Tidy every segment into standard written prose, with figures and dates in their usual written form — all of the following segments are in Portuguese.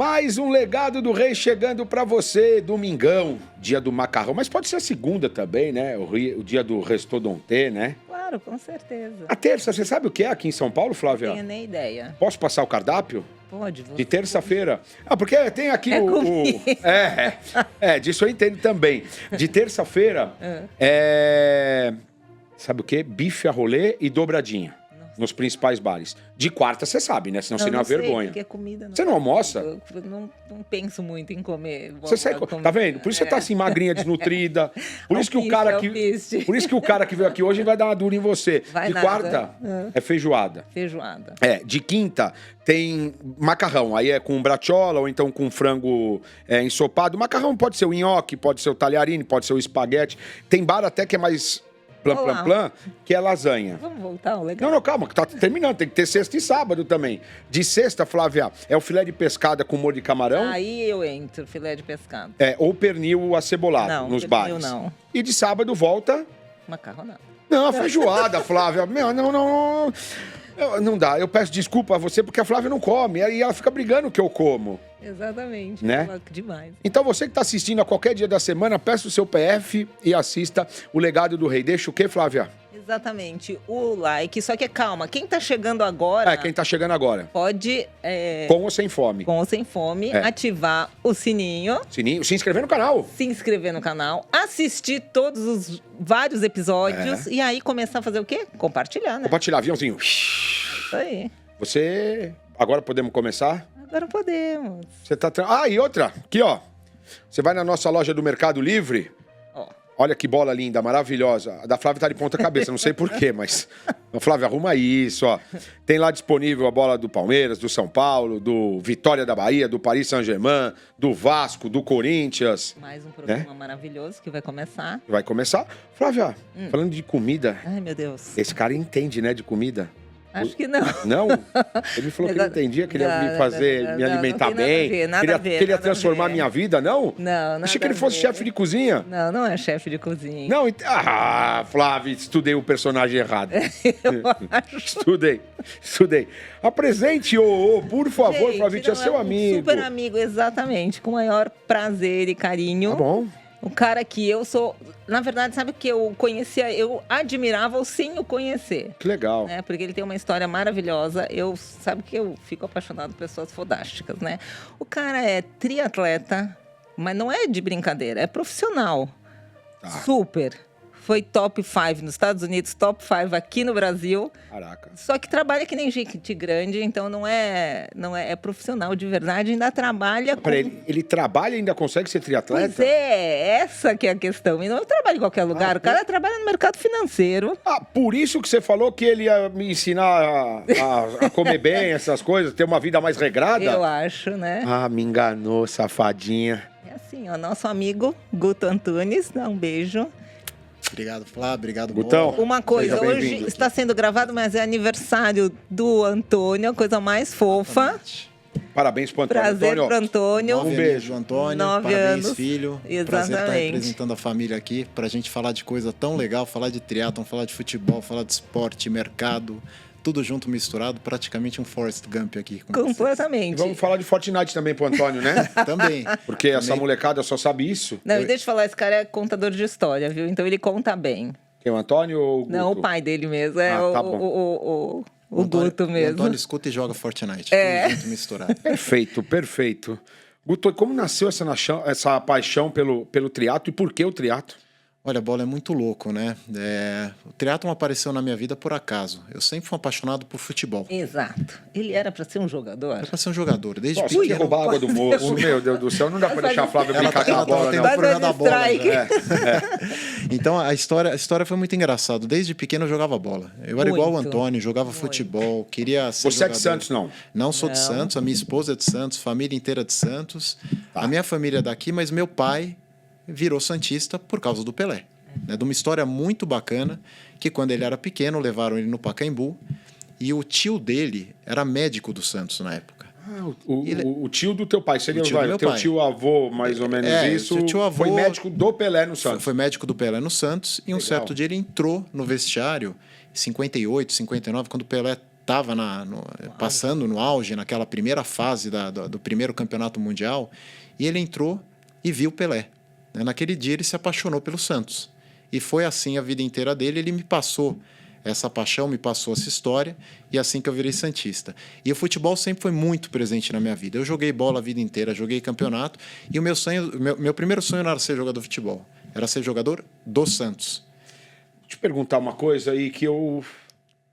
Mais um Legado do Rei chegando pra você, domingão, dia do macarrão. Mas pode ser a segunda também, né? O dia do restaurante, né? Claro, com certeza. A terça, você sabe o que é aqui em São Paulo, Flávia? Não tenho nem ideia. Posso passar o cardápio? Pode. Você De terça-feira. Ah, porque tem aqui disso eu entendo também. De terça-feira sabe o quê? Bife a rolê e dobradinha. Nos principais bares. De quarta, você sabe, né? Senão seria uma vergonha. Porque é comida, não. Você não almoça? Eu não penso muito em comer. Tá vendo? Por isso você tá assim, magrinha, desnutrida. Por isso que o cara que veio aqui hoje vai dar uma dura em você. Vai de nada. quarta, é feijoada. Feijoada. De quinta, tem macarrão. Aí é com bracciola ou então com frango ensopado. Macarrão pode ser o nhoque, pode ser o talharine, pode ser o espaguete. Tem bar até que é mais... Plan, que é lasanha. Vamos voltar ao legal. Não, calma, que tá terminando. Tem que ter sexta e sábado também. De sexta, Flávia, é o filé de pescada com molho de camarão. Aí eu entro, filé de pescado. Ou pernil acebolado nos bares. Não. E de sábado volta... Macarronada. Não, feijoada, Flávia. Não dá. Eu peço desculpa a você porque a Flávia não come. Aí ela fica brigando que eu como. Exatamente. Né? Demais. Então você que está assistindo a qualquer dia da semana, peça o seu PF e assista o Legado do Rei. Deixa o quê, Flávia? Exatamente. O like. Só que calma, quem tá chegando agora... quem tá chegando agora. Pode... Com ou sem fome. Com ou sem fome. Ativar o sininho. Se inscrever no canal. Se inscrever no canal. Assistir todos os vários episódios. E aí começar a fazer o quê? Compartilhar, né? Compartilhar, aviãozinho. Isso aí. Você... Agora podemos começar? Agora podemos. Você tá... e outra. Aqui, ó. Você vai na nossa loja do Mercado Livre... Olha que bola linda, maravilhosa. A da Flávia tá de ponta cabeça, não sei porquê, mas... Flávia, arruma isso, ó. Tem lá disponível a bola do Palmeiras, do São Paulo, do Vitória da Bahia, do Paris Saint-Germain, do Vasco, do Corinthians. Mais um programa maravilhoso que vai começar. Vai começar. Flávia, falando de comida... Ai, meu Deus. Esse cara entende, né, de comida. Acho que não. Não? Ele me falou que ele entendia, que ele ia me alimentar bem. Nada a ver, que ele ia transformar a minha vida, não? Não, Achei que ele fosse chefe de cozinha. Não é chefe de cozinha. Não, Flávio, estudei o personagem errado. Eu acho. Estudei. Apresente, por favor, Flávio, é seu amigo. Super amigo, exatamente. Com o maior prazer e carinho. Tá bom. O cara que eu sou... Na verdade, sabe o que eu conhecia? Eu admirava sem o conhecer. Que legal. Né? Porque ele tem uma história maravilhosa. Sabe que eu fico apaixonado por pessoas fodásticas, né? O cara é triatleta, mas não é de brincadeira, é profissional. Tá. Super. Foi top 5 nos Estados Unidos, top 5 aqui no Brasil. Caraca. Só que trabalha que nem gente grande, então não é profissional de verdade, ainda trabalha com... Ele trabalha e ainda consegue ser triatleta? Pois essa que é a questão. E não trabalha em qualquer lugar, o cara trabalha no mercado financeiro. Por isso que você falou que ele ia me ensinar a comer bem, essas coisas, ter uma vida mais regrada? Eu acho, né? Me enganou, safadinha. É assim, ó, nosso amigo Guto Antunes, dá um beijo. Obrigado, Flávio. Obrigado, Gutão. Uma coisa, hoje está sendo gravado, mas é aniversário do Antônio, a coisa mais fofa. Exatamente. Parabéns pro Antônio. Prazer pro Antônio. Um beijo, Antônio. 9 Parabéns, anos. filho. Exatamente. Prazer estar representando a família aqui pra gente falar de coisa tão legal, falar de triatlon, falar de futebol, falar de esporte, mercado. Tudo junto, misturado, praticamente um Forrest Gump aqui. Completamente. E vamos falar de Fortnite também pro Antônio, né? Também. Porque essa molecada só sabe isso. Não, e deixa eu falar, esse cara é contador de história, viu? Então ele conta bem. Quem, o Antônio ou o Guto? Não, o pai dele mesmo, tá o Guto mesmo. O Antônio escuta e joga Fortnite, tudo junto, misturado. Perfeito. Guto, como nasceu essa paixão pelo triatlo e por que o triatlo? Olha, Bola, é muito louco, né? O triatlon apareceu na minha vida por acaso. Eu sempre fui apaixonado por futebol. Exato. Ele era para ser um jogador. Era para ser um jogador, desde pequeno. pequeno. Roubar a água do moço, meu Deus do céu. Não dá para deixar a Flávia brincar com a bola, tem não. um problema da bola. Né? Então, a história foi muito engraçada. Desde pequeno eu jogava bola. Eu era igual o Antônio, jogava futebol, queria ser Você é de Santos, não? Não sou de Santos, a minha esposa é de Santos, família inteira de Santos. A minha família é daqui, mas meu pai virou santista por causa do Pelé. De uma história muito bacana, que quando ele era pequeno, levaram ele no Pacaembu, e o tio dele era médico do Santos na época. O tio do teu pai, seria o teu tio-avô, mais ou menos isso, o tio-avô foi médico do Pelé no Santos. Foi médico do Pelé no Santos, e um certo dia ele entrou no vestiário, em 58, 59, quando o Pelé estava passando no auge, naquela primeira fase do primeiro campeonato mundial, e ele entrou e viu Pelé. Naquele dia ele se apaixonou pelo Santos. E foi assim a vida inteira dele. Ele me passou essa paixão, me passou essa história, e assim que eu virei santista. E o futebol sempre foi muito presente na minha vida. Eu joguei bola a vida inteira, joguei campeonato, e o meu primeiro sonho não era ser jogador de futebol, era ser jogador do Santos. Vou te perguntar uma coisa aí que eu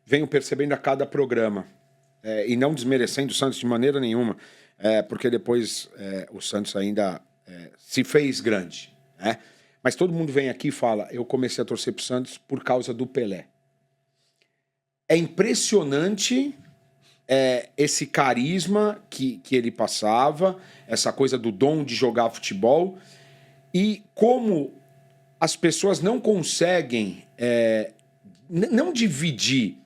venho percebendo a cada programa, e não desmerecendo o Santos de maneira nenhuma, porque depois o Santos ainda se fez grande, né? Mas todo mundo vem aqui e fala, eu comecei a torcer pro Santos por causa do Pelé. É impressionante esse carisma que ele passava, essa coisa do dom de jogar futebol, e como as pessoas não conseguem não dividir,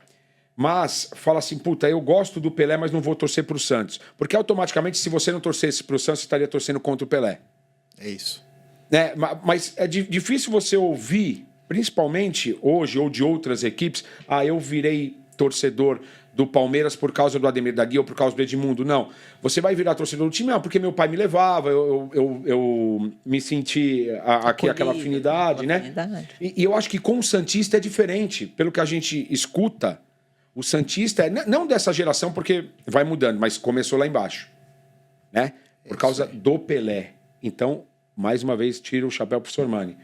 mas fala assim, puta, eu gosto do Pelé, mas não vou torcer pro Santos. Porque automaticamente, se você não torcesse pro Santos, você estaria torcendo contra o Pelé. É isso. Mas é difícil você ouvir, principalmente hoje ou de outras equipes, eu virei torcedor do Palmeiras por causa do Ademir da Guia ou por causa do Edmundo. Não. Você vai virar torcedor do time, porque meu pai me levava, eu me senti aquela afinidade, né? E eu acho que com o Santista é diferente. Pelo que a gente escuta, o Santista não dessa geração, porque vai mudando, mas começou lá embaixo, né? Por causa do Pelé. Então, mais uma vez, tira o chapéu pro Sormani.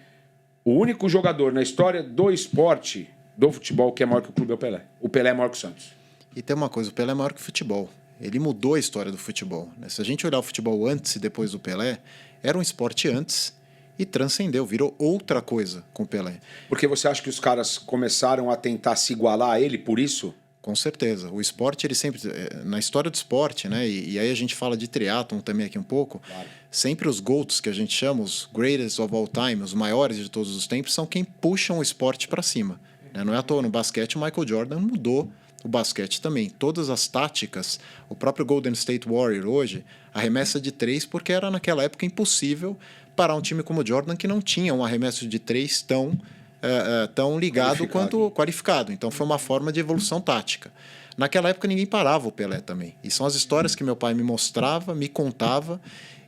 O único jogador na história do esporte, do futebol, que é maior que o clube é o Pelé. O Pelé é maior que o Santos. E tem uma coisa, o Pelé é maior que o futebol. Ele mudou a história do futebol, né? Se a gente olhar o futebol antes e depois do Pelé, era um esporte antes e transcendeu, virou outra coisa com o Pelé. Porque você acha que os caras começaram a tentar se igualar a ele por isso? Com certeza. O esporte, ele sempre... Na história do esporte, né? E aí a gente fala de triatlon também aqui um pouco. Claro. Sempre os GOATs, que a gente chama, os greatest of all time, os maiores de todos os tempos, são quem puxam o esporte para cima. Né? Não é à toa, no basquete, o Michael Jordan mudou o basquete também. Todas as táticas, o próprio Golden State Warrior hoje, arremessa de 3, porque era naquela época impossível parar um time como o Jordan, que não tinha um arremesso de 3 tão ligado quanto qualificado. Então foi uma forma de evolução tática. Naquela época ninguém parava o Pelé também. E são as histórias que meu pai me mostrava, me contava,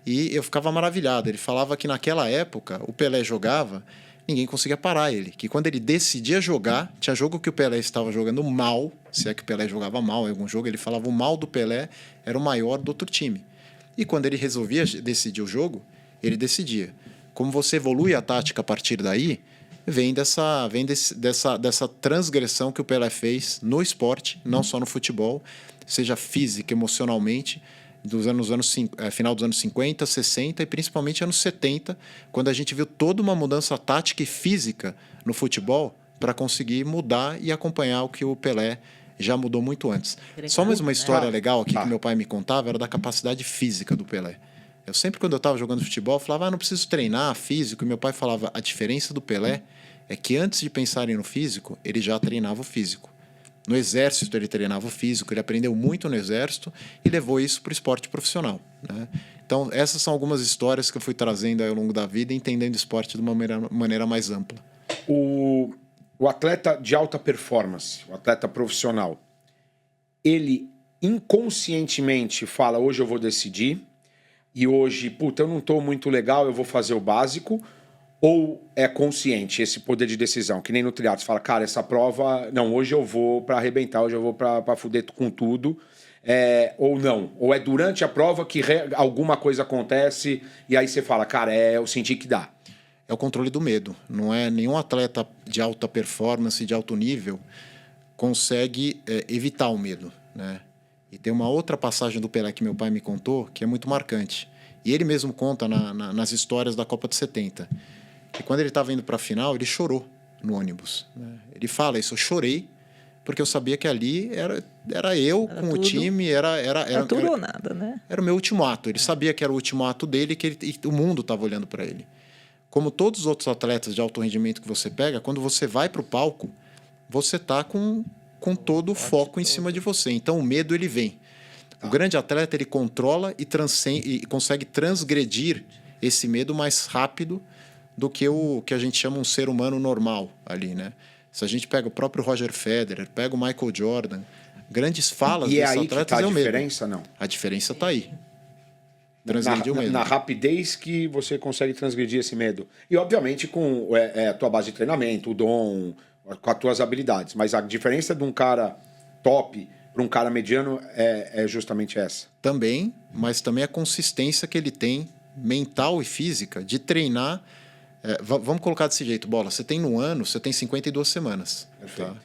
e eu ficava maravilhado. Ele falava que naquela época o Pelé jogava, ninguém conseguia parar ele. Que quando ele decidia jogar, tinha jogo que o Pelé estava jogando mal, se é que o Pelé jogava mal em algum jogo, ele falava o mal do Pelé era o maior do outro time. E quando ele resolvia decidir o jogo, ele decidia. Como você evolui a tática a partir daí, vem dessa transgressão que o Pelé fez no esporte, não só no futebol, seja física, emocionalmente, final dos anos 50, 60 e principalmente anos 70, quando a gente viu toda uma mudança tática e física no futebol para conseguir mudar e acompanhar o que o Pelé já mudou muito antes. Só mais uma história legal aqui que meu pai me contava, era da capacidade física do Pelé. Eu sempre, quando eu estava jogando futebol, falava, não preciso treinar físico. E meu pai falava, a diferença do Pelé é que antes de pensarem no físico, ele já treinava o físico. No exército, ele treinava o físico, ele aprendeu muito no exército e levou isso para o esporte profissional, né? Então, essas são algumas histórias que eu fui trazendo ao longo da vida, entendendo o esporte de uma maneira mais ampla. O atleta de alta performance, o atleta profissional, ele inconscientemente fala, hoje eu vou decidir, e hoje, puta, eu não estou muito legal, eu vou fazer o básico, ou é consciente esse poder de decisão? Que nem no triatlo, você fala, cara, essa prova, não, hoje eu vou para arrebentar, hoje eu vou para fuder com tudo, ou não? Ou é durante a prova que alguma coisa acontece e aí você fala, cara, eu senti que dá. É o controle do medo. Não é nenhum atleta de alta performance, de alto nível, consegue evitar o medo, né? E tem uma outra passagem do Pelé que meu pai me contou, que é muito marcante. E ele mesmo conta nas histórias da Copa de 70. Que quando ele estava indo para a final, ele chorou no ônibus, né? Ele fala isso, eu chorei, porque eu sabia que ali era eu com tudo, o time, era tudo ou nada, né? Era o meu último ato. Ele sabia que era o último ato dele e o mundo estava olhando para ele. Como todos os outros atletas de alto rendimento que você pega, quando você vai para o palco, você está com todo o foco em cima de você. Então, o medo, ele vem. O grande atleta, ele controla e consegue transgredir esse medo mais rápido do que o que a gente chama um ser humano normal ali, né? Se a gente pega o próprio Roger Federer, pega o Michael Jordan, grandes falas E é desses aí que atletas tá a é o medo. diferença, não? A diferença está aí. Transgredir o medo. Na rapidez que você consegue transgredir esse medo. E, obviamente, com a tua base de treinamento, o dom, com as tuas habilidades. Mas a diferença de um cara top para um cara mediano é justamente essa. Também, mas também a consistência que ele tem, mental e física, de treinar. Vamos colocar desse jeito, Bola. Você tem no ano, você tem 52 semanas. Tá?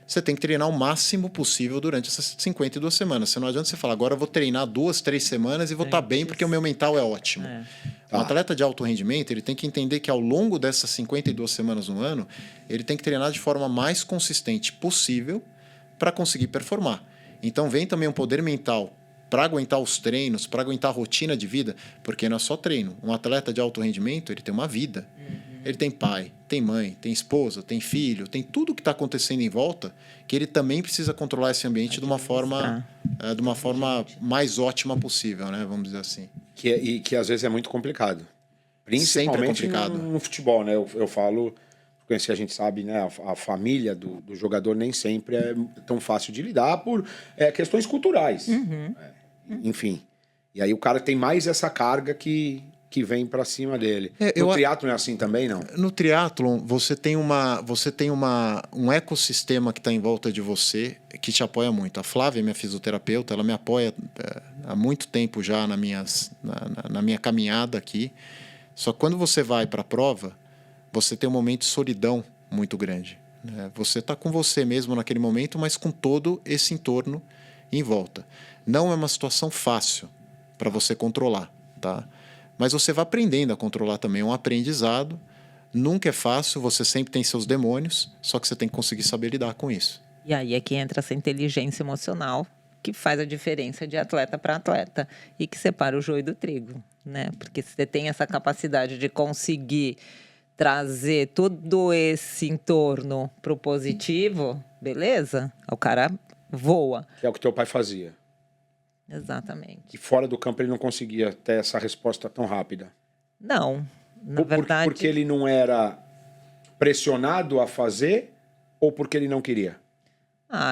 Você tem que treinar o máximo possível durante essas 52 semanas. Você não adianta você falar, agora eu vou treinar 2, 3 semanas e vou estar bem porque o meu mental é ótimo. Um atleta de alto rendimento, ele tem que entender que ao longo dessas 52 semanas no ano, ele tem que treinar de forma mais consistente possível para conseguir performar. Então vem também um poder mental para aguentar os treinos, para aguentar a rotina de vida, porque não é só treino. Um atleta de alto rendimento, ele tem uma vida. Ele tem pai, tem mãe, tem esposa, tem filho, tem tudo que está acontecendo em volta, que ele também precisa controlar esse ambiente de uma forma mais ótima possível, né? Vamos dizer assim. Que às vezes é muito complicado. Principalmente no futebol, né? Eu falo, porque a gente sabe, né? A família do jogador nem sempre é tão fácil de lidar por questões culturais. Enfim. E aí o cara tem mais essa carga que vem para cima dele. No triatlon é assim também, não? No triatlon, você tem um ecossistema que está em volta de você que te apoia muito. A Flávia, minha fisioterapeuta, ela me apoia há muito tempo já na minha caminhada aqui. Só que quando você vai para a prova, você tem um momento de solidão muito grande. Né? Você está com você mesmo naquele momento, mas com todo esse entorno em volta. Não é uma situação fácil para você controlar, tá? Mas você vai aprendendo a controlar também. É um aprendizado. Nunca é fácil, você sempre tem seus demônios, só que você tem que conseguir saber lidar com isso. E aí é que entra essa inteligência emocional que faz a diferença de atleta para atleta e que separa o joio do trigo, né? Porque se você tem essa capacidade de conseguir trazer todo esse entorno para o positivo, beleza? O cara voa. Que é o que teu pai fazia. Exatamente. E fora do campo ele não conseguia ter essa resposta tão rápida. Não, na verdade... Porque ele não era pressionado a fazer ou porque ele não queria?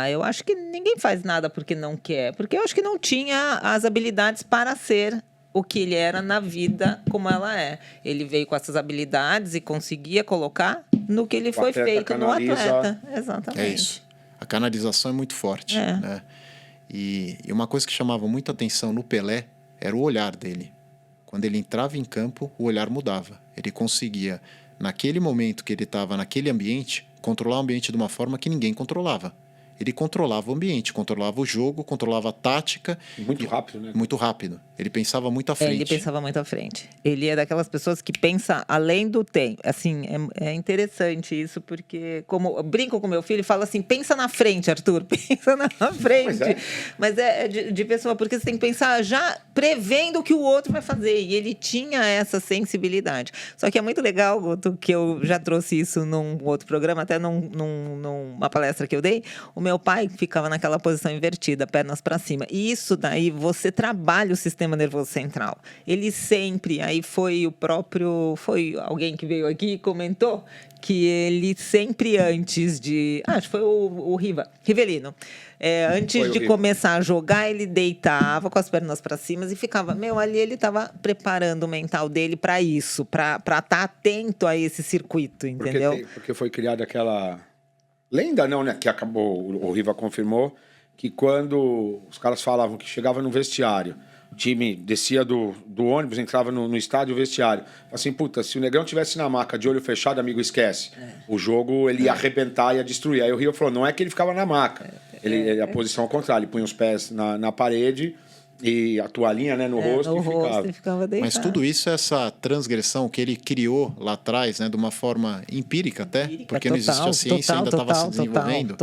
Eu acho que ninguém faz nada porque não quer. Porque eu acho que não tinha as habilidades para ser o que ele era na vida como ela é. Ele veio com essas habilidades e conseguia colocar no que ele foi feito no atleta. Exatamente. É isso. A canalização é muito forte, né? E uma coisa que chamava muita atenção no Pelé era o olhar dele. Quando ele entrava em campo, o olhar mudava. Ele conseguia, naquele momento que ele estava naquele ambiente, controlar o ambiente de uma forma que ninguém controlava. Ele controlava o ambiente, controlava o jogo, controlava a tática. Muito rápido, né? Muito rápido. Ele pensava muito à frente. Ele pensava muito à frente. Ele é daquelas pessoas que pensa além do tempo. Assim, é interessante isso, porque como eu brinco com meu filho e falo assim, pensa na frente, Arthur, pensa na frente. Mas é de pessoa, porque você tem que pensar já prevendo o que o outro vai fazer. E ele tinha essa sensibilidade. Só que é muito legal, Guto, que eu já trouxe isso num outro programa, até numa palestra que eu dei. O meu pai ficava naquela posição invertida, pernas para cima. E isso daí, você trabalha o sistema nervoso central. Ele sempre, aí foi alguém que veio aqui e comentou que ele sempre antes de... acho que foi o Rivelino. Antes de começar a jogar, ele deitava com as pernas para cima e ficava... ali ele estava preparando o mental dele para isso, para estar atento a esse circuito, entendeu? Porque foi criada aquela... lenda não, né? Que acabou, o Riva confirmou, que quando os caras falavam que chegava no vestiário, o time descia do ônibus, entrava no estádio, vestiário. Assim, puta, se o Negrão tivesse na maca de olho fechado, amigo, esquece. O jogo, ele ia arrebentar, ia destruir. Aí o Riva falou, não é que ele ficava na maca. A posição ao contrário, ele punha os pés na parede e a toalhinha, né, no rosto e ficava deitado. Mas tudo isso é essa transgressão que ele criou lá atrás, né, de uma forma empírica até, porque não existia a ciência, ainda estava se desenvolvendo,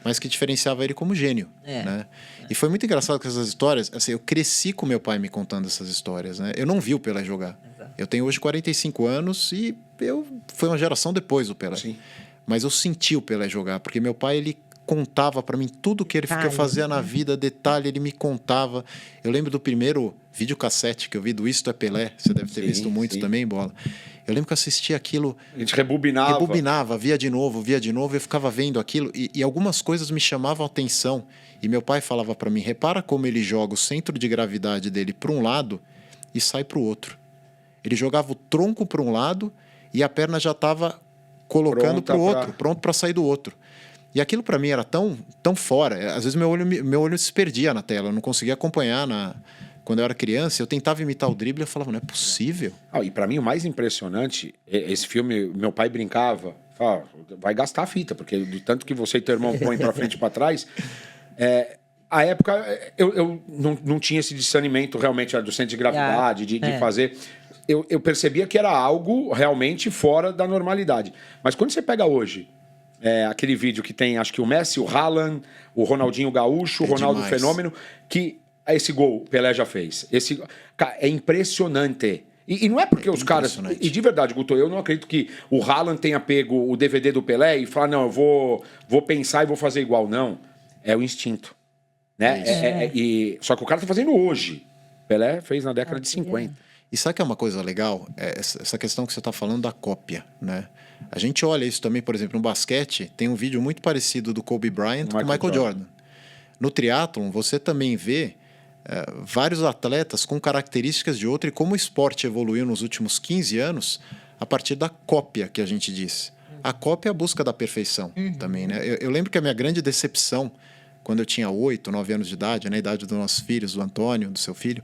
mas que diferenciava ele como gênio. Né? E foi muito engraçado com essas histórias. Assim, eu cresci com meu pai me contando essas histórias. Né? Eu não vi o Pelé jogar. Eu tenho hoje 45 anos e foi uma geração depois do Pelé. Sim. Mas eu senti o Pelé jogar, porque meu pai, ele contava para mim tudo que ele fazia na vida, detalhe, ele me contava. Eu lembro do primeiro videocassete que eu vi do Isto é Pelé, você deve ter visto muito também, Bola. Eu lembro que eu assistia aquilo... A gente rebobinava, via de novo, eu ficava vendo aquilo e algumas coisas me chamavam a atenção. E meu pai falava para mim, repara como ele joga o centro de gravidade dele para um lado e sai para o outro. Ele jogava o tronco para um lado e a perna já estava colocando para o outro, pronto para sair do outro. E aquilo para mim era tão fora. Às vezes meu olho se perdia na tela, eu não conseguia acompanhar quando eu era criança. Eu tentava imitar o drible e eu falava, não é possível. E para mim o mais impressionante, esse filme, meu pai brincava, vai gastar a fita, porque do tanto que você e teu irmão põem para frente e para trás... a época, eu não tinha esse discernimento realmente do centro de gravidade, de fazer... Eu percebia que era algo realmente fora da normalidade. Mas quando você pega hoje, aquele vídeo que tem, acho que o Messi, o Haaland, o Ronaldinho Gaúcho, o Ronaldo demais. Fenômeno, que esse gol o Pelé já fez. Cara, é impressionante. E não é porque os caras... E de verdade, Guto, eu não acredito que o Haaland tenha pego o DVD do Pelé e falar, não, eu vou pensar e vou fazer igual. Não. É o instinto. Né? Só que o cara tá fazendo hoje. Pelé fez na década de 50. E sabe que é uma coisa legal? Essa questão que você está falando da cópia, né? A gente olha isso também, por exemplo, no basquete, tem um vídeo muito parecido do Kobe Bryant com o Michael Jordan. No triatlon, você também vê vários atletas com características de outro e como o esporte evoluiu nos últimos 15 anos a partir da cópia que a gente disse. A cópia é a busca da perfeição também, né? Eu lembro que a minha grande decepção, quando eu tinha 8, 9 anos de idade, na idade dos nossos filhos, do Antônio, do seu filho,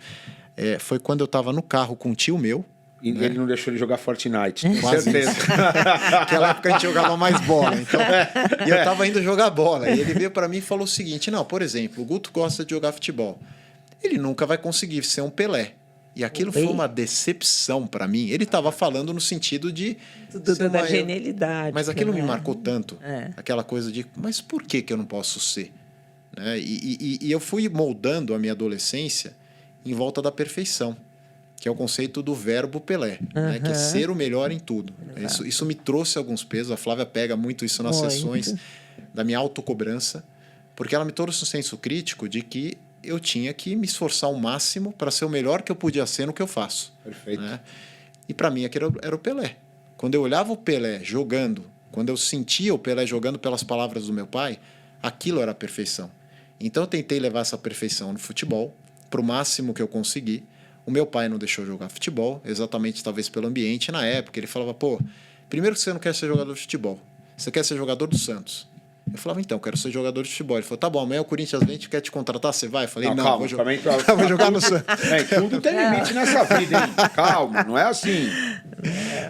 foi quando eu estava no carro com um tio meu. E ele não deixou ele jogar Fortnite, com certeza. Naquela época a gente jogava mais bola. Então, e eu estava indo jogar bola. E ele veio para mim e falou o seguinte, não, por exemplo, o Guto gosta de jogar futebol. Ele nunca vai conseguir ser um Pelé. E aquilo foi uma decepção para mim. Ele estava falando no sentido de... da genialidade. Mas aquilo me marcou tanto. Aquela coisa de, mas por que eu não posso ser? Né? E eu fui moldando a minha adolescência em volta da perfeição, que é o conceito do verbo Pelé, né? Que é ser o melhor em tudo. Isso me trouxe alguns pesos. A Flávia pega muito isso nas sessões da minha autocobrança, porque ela me trouxe um senso crítico de que eu tinha que me esforçar ao máximo para ser o melhor que eu podia ser no que eu faço. Perfeito. Né? E para mim aquilo era o Pelé. Quando eu olhava o Pelé jogando, quando eu sentia o Pelé jogando pelas palavras do meu pai, aquilo era a perfeição. Então eu tentei levar essa perfeição no futebol, para o máximo que eu consegui. O meu pai não deixou jogar futebol, exatamente talvez pelo ambiente. Na época ele falava, primeiro que você não quer ser jogador de futebol, você quer ser jogador do Santos. Eu falava, então, quero ser jogador de futebol. Ele falou, tá bom, amanhã o Corinthians vem, quer te contratar, você vai? Eu falei, não, calma, vou jogar no Santos. Tudo tem limite nessa vida, hein? Calma, não é assim.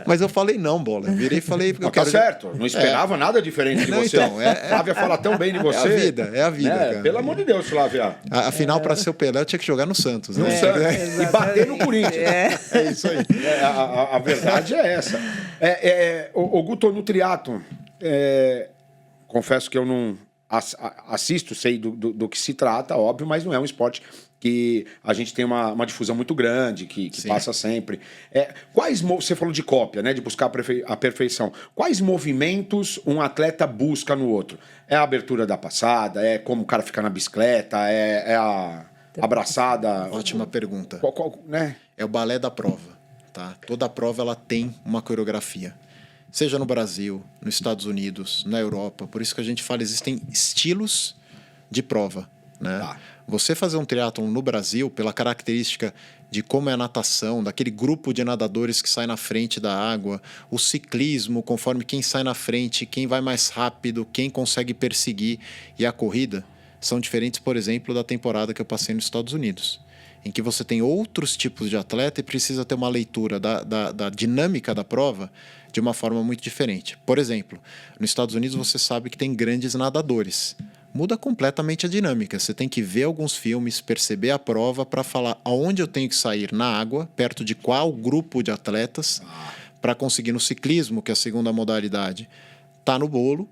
Mas eu falei, não, Bola. Eu virei e falei... Tá certo, não esperava nada diferente de você. Então, Flávia fala tão bem de você. É a vida, né? cara. Pelo amor de Deus, Flávia. Afinal, para ser o Pelé, eu tinha que jogar no Santos. No Santos. E bater no Corinthians. É isso aí. A verdade é essa. O Guto, no triatlon, confesso que eu não assisto, sei do que se trata, óbvio, mas não é um esporte que a gente tem uma difusão muito grande, que passa sempre. Você falou de cópia, né, de buscar a perfeição. Quais movimentos um atleta busca no outro? É a abertura da passada? É como o cara fica na bicicleta? É a abraçada? Ótima pergunta. Né? É o balé da prova. Tá? Toda prova ela tem uma coreografia. Seja no Brasil, nos Estados Unidos, na Europa. Por isso que a gente fala, existem estilos de prova. Né? Tá. Você fazer um triatlon no Brasil, pela característica de como é a natação, daquele grupo de nadadores que sai na frente da água, o ciclismo, conforme quem sai na frente, quem vai mais rápido, quem consegue perseguir, e a corrida, são diferentes, por exemplo, da temporada que eu passei nos Estados Unidos, em que você tem outros tipos de atleta e precisa ter uma leitura da dinâmica da prova de uma forma muito diferente. Por exemplo, nos Estados Unidos você sabe que tem grandes nadadores. Muda completamente a dinâmica. Você tem que ver alguns filmes, perceber a prova para falar aonde eu tenho que sair na água, perto de qual grupo de atletas, para conseguir no ciclismo, que é a segunda modalidade, tá no bolo,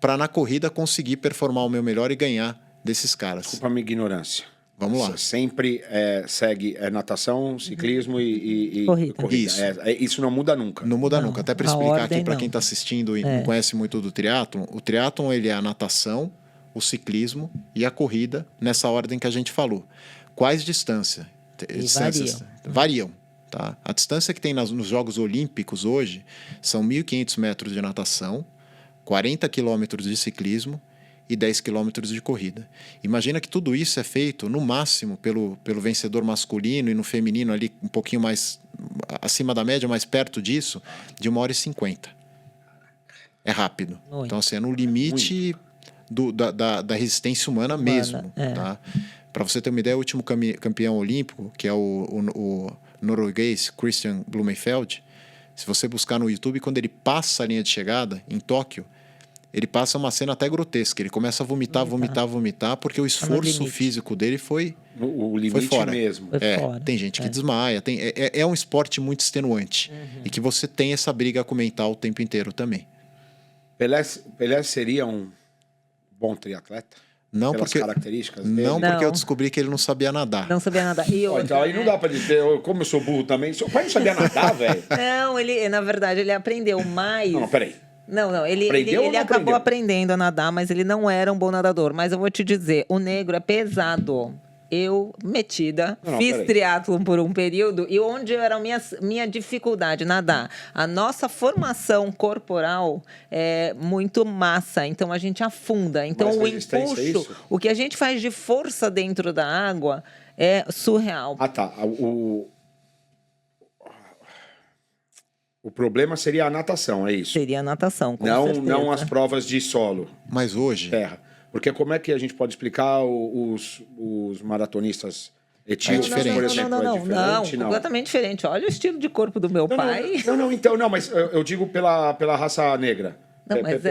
para na corrida conseguir performar o meu melhor e ganhar desses caras. Desculpa a minha ignorância. Vamos lá. Sempre segue natação, ciclismo e corrida. Isso. Isso não muda nunca. Não muda nunca. Até para explicar aqui para quem está assistindo e não conhece muito do triatlon, o triatlon ele é a natação, o ciclismo e a corrida nessa ordem que a gente falou. Quais distâncias? Variam. Tá? A distância que tem nos Jogos Olímpicos hoje são 1.500 metros de natação, 40 quilômetros de ciclismo e 10 quilômetros de corrida. Imagina que tudo isso é feito, no máximo, pelo vencedor masculino e no feminino ali um pouquinho mais acima da média, mais perto disso, de 1h50. É rápido. Muito. Então, assim, é no limite da resistência humana mesmo. Tá? Para você ter uma ideia, o último campeão olímpico, que é o norueguês Christian Blumenfeld, se você buscar no YouTube, quando ele passa a linha de chegada em Tóquio, ele passa uma cena até grotesca. Ele começa a vomitar, porque o esforço físico dele foi limite fora. Mesmo. Tem gente que desmaia. É um esporte muito extenuante. E que você tem essa briga com o mental o tempo inteiro também. Pelé seria um bom triatleta? Não, pelas características dele? Não, porque eu descobri que ele não sabia nadar. Não sabia nadar. E outra, então aí não dá pra dizer, como eu sou burro também. Seu pai não sabia nadar, velho? Não, na verdade, ele aprendeu mais. Não, peraí. Não, ele acabou aprendendo a nadar, mas ele não era um bom nadador. Mas eu vou te dizer, o negro é pesado. Eu, metida, fiz triatlon por um período e onde era a minha dificuldade nadar. A nossa formação corporal é muito massa, então a gente afunda. Então o impulso, o que a gente faz de força dentro da água é surreal. Ah, tá. O problema seria a natação, é isso? Seria a natação, com certeza. Não as provas de solo. Mas hoje... Terra. Porque como é que a gente pode explicar os maratonistas etíopes, por exemplo? Não, completamente diferente. Olha o estilo de corpo do meu pai. Não, mas eu digo pela raça negra. Não, mas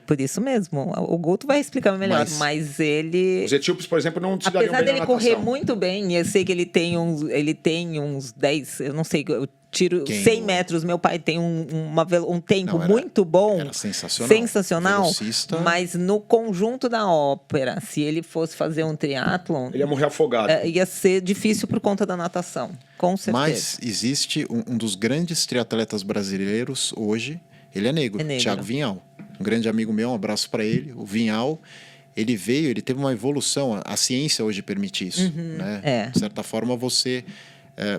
por isso mesmo. O Guto vai explicar melhor, mas ele... Os etíopes, por exemplo, não se dariam bem na natação. Apesar dele correr muito bem, e eu sei que ele tem uns 10, eu não sei, eu tiro 100 metros, meu pai tem um tempo muito bom. Era sensacional. Velocista. Mas no conjunto da ópera, se ele fosse fazer um triatlon... Ele ia morrer afogado. Ia ser difícil por conta da natação, com certeza. Mas existe um dos grandes triatletas brasileiros hoje... Ele é negro, Thiago Vinhal. Um grande amigo meu, um abraço para ele. O Vinhal, ele teve uma evolução. A ciência hoje permite isso. Né? De certa forma, você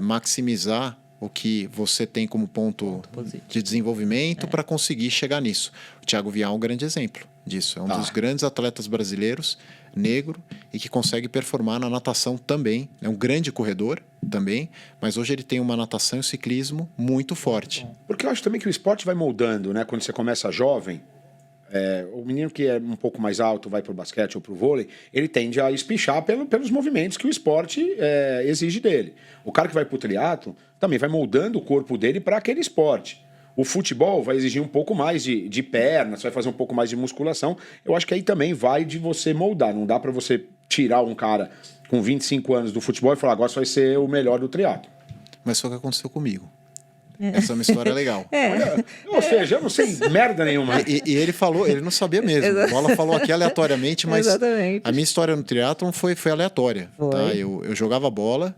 maximizar o que você tem como ponto de desenvolvimento para conseguir chegar nisso. O Thiago Vinhal é um grande exemplo disso. É um dos grandes atletas brasileiros, negro, e que consegue performar na natação também. É um grande corredor também, mas hoje ele tem uma natação e um ciclismo muito forte. Porque eu acho também que o esporte vai moldando, né? Quando você começa jovem, o menino que é um pouco mais alto, vai pro basquete ou pro vôlei, ele tende a espichar pelos movimentos que o esporte exige dele. O cara que vai pro triatlo também vai moldando o corpo dele para aquele esporte. O futebol vai exigir um pouco mais de perna, você vai fazer um pouco mais de musculação. Eu acho que aí também vai de você moldar. Não dá para você tirar um cara com 25 anos do futebol e falar, agora você vai ser o melhor do triatlo. Mas foi o que aconteceu comigo. Essa é uma história legal. Ou seja, eu não sei merda nenhuma. E ele falou, ele não sabia mesmo. A Bola falou aqui aleatoriamente, mas Exatamente. A minha história no triatlon foi aleatória. Tá? Eu jogava bola.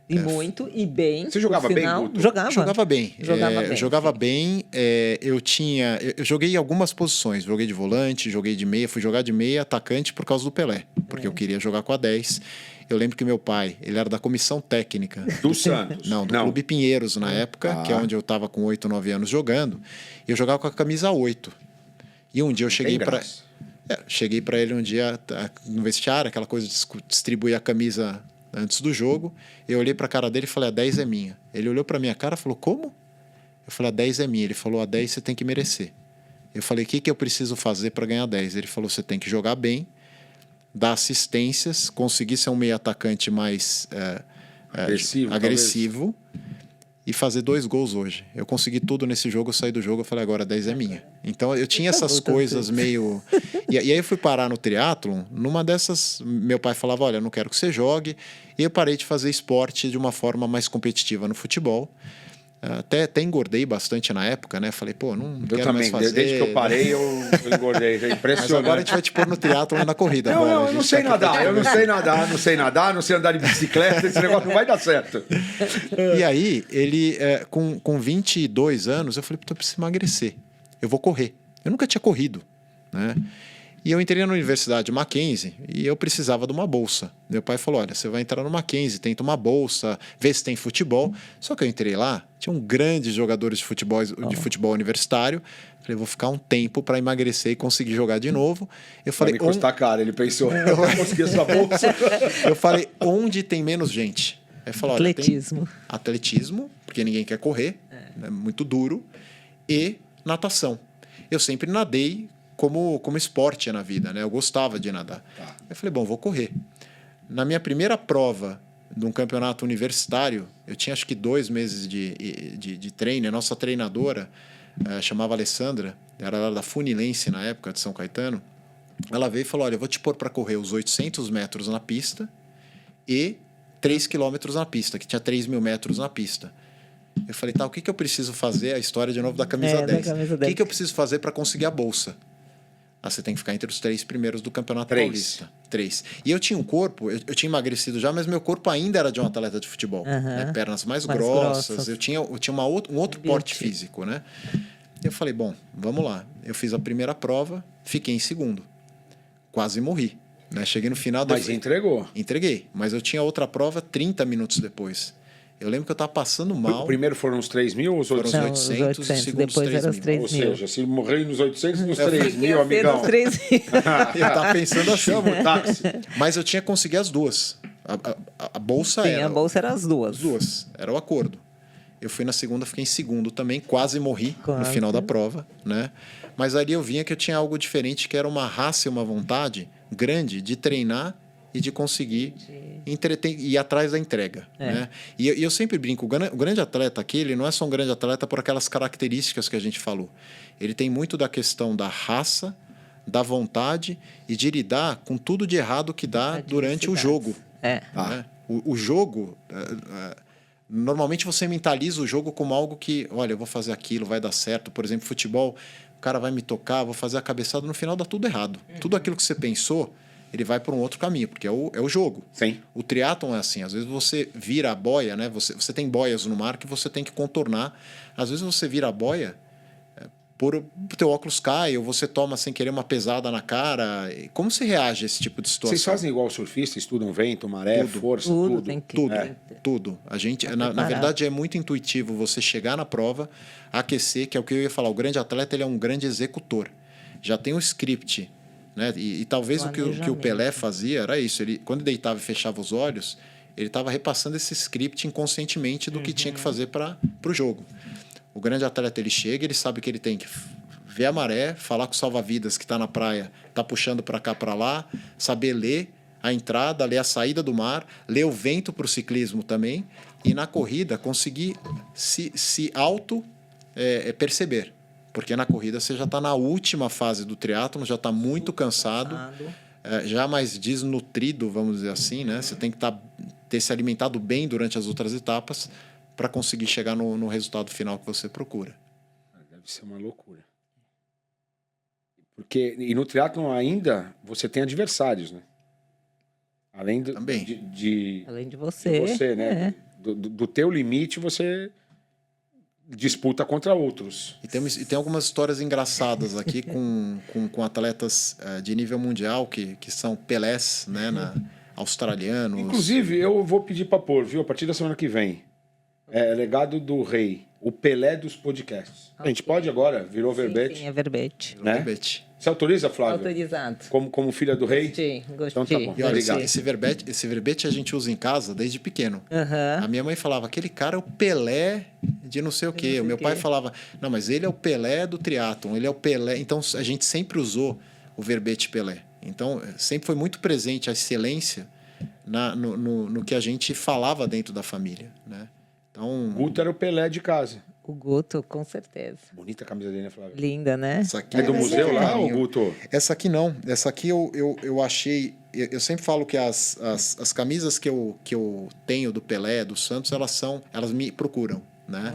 Muito e bem. Você jogava bem, Guto? Jogava bem. Eu joguei em algumas posições. Joguei de volante, joguei de meia. Fui jogar de meia atacante por causa do Pelé. Porque eu queria jogar com a 10. Eu lembro que meu pai, ele era da comissão técnica. Do Santos? Não, do Clube Pinheiros na época, que é onde eu estava com 8, 9 anos jogando. E eu jogava com a camisa 8. E um dia eu cheguei para... cheguei para ele um dia no vestiário, aquela coisa de distribuir a camisa antes do jogo. Eu olhei para a cara dele e falei, a 10 é minha. Ele olhou para minha cara e falou, como? Eu falei, a 10 é minha. Ele falou, a 10 você tem que merecer. Eu falei, o que eu preciso fazer para ganhar 10? Ele falou, você tem que jogar bem, dar assistências, conseguir ser um meio atacante mais agressivo e fazer 2 gols hoje. Eu consegui tudo nesse jogo, eu saí do jogo, eu falei, agora a 10 é minha. Então eu tinha essas coisas meio... E aí eu fui parar no triatlon, numa dessas, meu pai falava, olha, eu não quero que você jogue, e eu parei de fazer esporte de uma forma mais competitiva no futebol. Até engordei bastante na época, né? Falei, pô, não quero mais fazer. Desde que eu parei, eu engordei. É impressionante. Mas agora a gente vai te pôr no triatlon na corrida. Eu não sei nadar. Eu não sei nadar, não sei andar de bicicleta. Esse negócio não vai dar certo. E aí, ele, com 22 anos, eu falei, eu preciso emagrecer. Eu vou correr. Eu nunca tinha corrido, né? E eu entrei na Universidade Mackenzie e eu precisava de uma bolsa. Meu pai falou, olha, você vai entrar no Mackenzie, tenta uma bolsa, vê se tem futebol. Só que eu entrei lá, tinham grandes jogadores de futebol universitário. Falei, vou ficar um tempo para emagrecer e conseguir jogar de novo. Eu falei, vai me custar caro, ele pensou, eu vou conseguir essa bolsa. Eu falei, onde tem menos gente? Aí falou, atletismo. Olha, tem atletismo, porque ninguém quer correr, é muito duro, e natação. Eu sempre nadei como esporte na vida, né? Eu gostava de nadar. Tá. Eu falei, bom, vou correr. Na minha primeira prova de um campeonato universitário, eu tinha acho que 2 meses de treino. A nossa treinadora chamava Alessandra, era da Funilense na época, de São Caetano. Ela veio e falou, olha, eu vou te pôr para correr os 800 metros na pista e 3 quilômetros na pista, que tinha 3.000 metros na pista. Eu falei, tá, o que eu preciso fazer? A história de novo da camisa 10. Da camisa 10. O que eu preciso fazer para conseguir a bolsa? Você tem que ficar entre os 3 primeiros do Campeonato Paulista. 3. E eu tinha um corpo, eu tinha emagrecido já, mas meu corpo ainda era de um atleta de futebol. Né? Pernas mais grossas. Eu tinha um outro porte físico, né? Eu falei, bom, vamos lá. Eu fiz a primeira prova, fiquei em segundo. Quase morri. Né? Cheguei no final... Mas entregou. Entreguei. Mas eu tinha outra prova 30 minutos depois. Eu lembro que eu estava passando mal. O primeiro foram os 3.000 ou os 800? Foram os 800 e o segundo depois eram os 3.000. Ou seja, se morrer nos 800, nos 3.000, amigão. Eu estava pensando assim. Chama o táxi. Mas eu tinha conseguido as duas. A bolsa era... Sim, a bolsa era as duas. As duas. Era o acordo. Eu fui na segunda, fiquei em segundo também. Quase morri no final da prova, né? Mas ali eu vinha que eu tinha algo diferente, que era uma raça e uma vontade grande de treinar e de conseguir ir atrás da entrega. Né? E eu sempre brinco, o grande atleta aqui, ele não é só um grande atleta por aquelas características que a gente falou. Ele tem muito da questão da raça, da vontade e de lidar com tudo de errado que dá durante o jogo. Né? O jogo... Normalmente você mentaliza o jogo como algo que, olha, eu vou fazer aquilo, vai dar certo. Por exemplo, futebol, o cara vai me tocar, vou fazer a cabeçada, no final dá tudo errado. Tudo aquilo que você pensou, ele vai por um outro caminho, porque é o jogo. Sim. O triatlon é assim, às vezes você vira a boia, né? Você tem boias no mar que você tem que contornar. Às vezes você vira a boia, o teu óculos cai, ou você toma sem querer uma pesada na cara. Como você reage a esse tipo de situação? Vocês fazem igual surfista, estudam vento, maré, força, tudo? Tudo. A gente, na verdade, é muito intuitivo você chegar na prova, aquecer, que é o que eu ia falar. O grande atleta, ele é um grande executor. Já tem um script, né? E talvez o que o Pelé fazia era isso. Ele, quando deitava e fechava os olhos, ele estava repassando esse script inconscientemente do que tinha que fazer para o jogo. O grande atleta, ele chega, ele sabe que ele tem que ver a maré, falar com o salva-vidas que está na praia, está puxando para cá, para lá, saber ler a entrada, ler a saída do mar, ler o vento para o ciclismo também, e na corrida conseguir se perceber. Porque na corrida você já está na última fase do triatlon, já está muito cansado, já mais desnutrido, vamos dizer assim, né? Você tem que ter se alimentado bem durante as outras etapas para conseguir chegar no resultado final que você procura. Deve ser uma loucura. E no triatlon ainda você tem adversários, né? Além além de você. De você, né? Do teu limite, você disputa contra outros. E tem algumas histórias engraçadas aqui com atletas de nível mundial que são Pelés, né? Australianos. Inclusive, eu vou pedir para pôr, viu? A partir da semana que vem. Legado do Rei. O Pelé dos podcasts. A gente pode agora? Virou verbete? Sim, é verbete. Né? Você autoriza, Flávio? Autorizado. Como filha do rei? Gostei. Então tá bom. E olha, esse verbete a gente usa em casa desde pequeno. A minha mãe falava, aquele cara é o Pelé de não sei o quê. O meu pai falava, não, mas ele é o Pelé do triatlon, ele é o Pelé. Então a gente sempre usou o verbete Pelé. Então sempre foi muito presente a excelência no que a gente falava dentro da família, né? Então, Guto era o Pelé de casa. O Guto, com certeza. Bonita a camisa dele, né, Flávio? Linda, né? Essa aqui é do museu lá, ou Guto? Essa aqui não. Essa aqui eu achei... Eu sempre falo que as camisas que eu tenho do Pelé, do Santos, elas me procuram, né?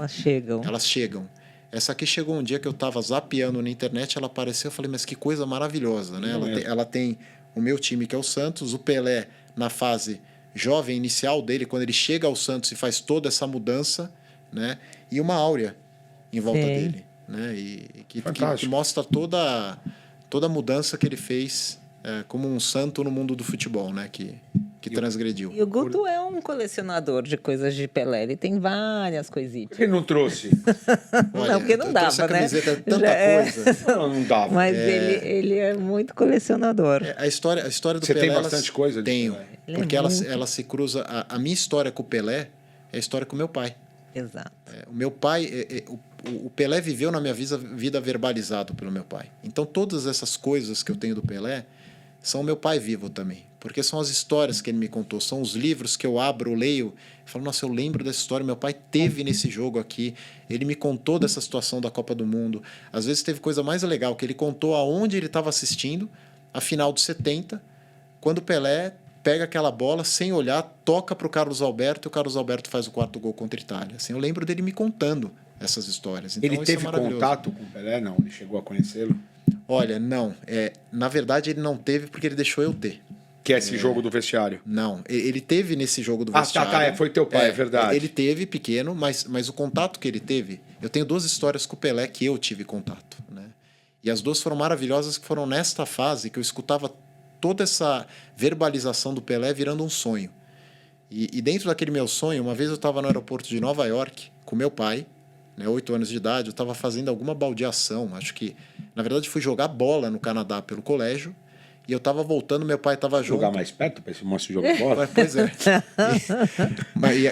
Elas chegam. Essa aqui chegou um dia que eu estava zapeando na internet, ela apareceu, eu falei, mas que coisa maravilhosa, né? Ela tem o meu time, que é o Santos, o Pelé na fase jovem inicial dele, quando ele chega ao Santos e faz toda essa mudança, né? E uma áurea em volta dele, né? E que mostra toda toda a mudança que ele fez como um santo no mundo do futebol, né? Que transgrediu. E o Guto é um colecionador de coisas de Pelé. Ele tem várias coisitas. Por que ele não trouxe? Olha, Não, porque não eu dava, trouxe a né? camiseta de tanta Já coisa. Não dava. Mas ele é muito colecionador. A história do Você Pelé... tem bastante coisa de Tenho. Pelé? Ele é Porque muito- ela se cruza... A minha história com o Pelé é a história com o meu pai. Exato. O meu pai... O Pelé viveu na minha vida verbalizado pelo meu pai. Então, todas essas coisas que eu tenho do Pelé são meu pai vivo também. Porque são as histórias que ele me contou, são os livros que eu abro, leio, e falo, nossa, eu lembro dessa história, meu pai teve nesse jogo aqui, ele me contou dessa situação da Copa do Mundo. Às vezes teve coisa mais legal, que ele contou aonde ele estava assistindo, a final dos 70, quando o Pelé pega aquela bola, sem olhar, toca para o Carlos Alberto, e o Carlos Alberto faz o 4º gol contra a Itália. Assim, eu lembro dele me contando essas histórias. Então, Ele isso teve é maravilhoso. contato com o Pelé? Não, ele chegou a conhecê-lo? Olha, não. Na verdade, ele não teve porque ele deixou eu ter. Que é esse jogo do vestiário. Não, ele teve nesse jogo do Ah, vestiário. tá, foi teu pai, é verdade. Ele teve pequeno, mas o contato que ele teve... Eu tenho 2 histórias com o Pelé que eu tive contato, né? E as 2 foram maravilhosas, que foram nesta fase que eu escutava toda essa verbalização do Pelé virando um sonho. E dentro daquele meu sonho, uma vez eu estava no aeroporto de Nova York com meu pai, né, 8 anos de idade, eu estava fazendo alguma baldeação, acho que... Na verdade, fui jogar bola no Canadá pelo colégio, e eu estava voltando, meu pai estava junto. Jogar mais perto para esse monstro jogar bola? Pois é.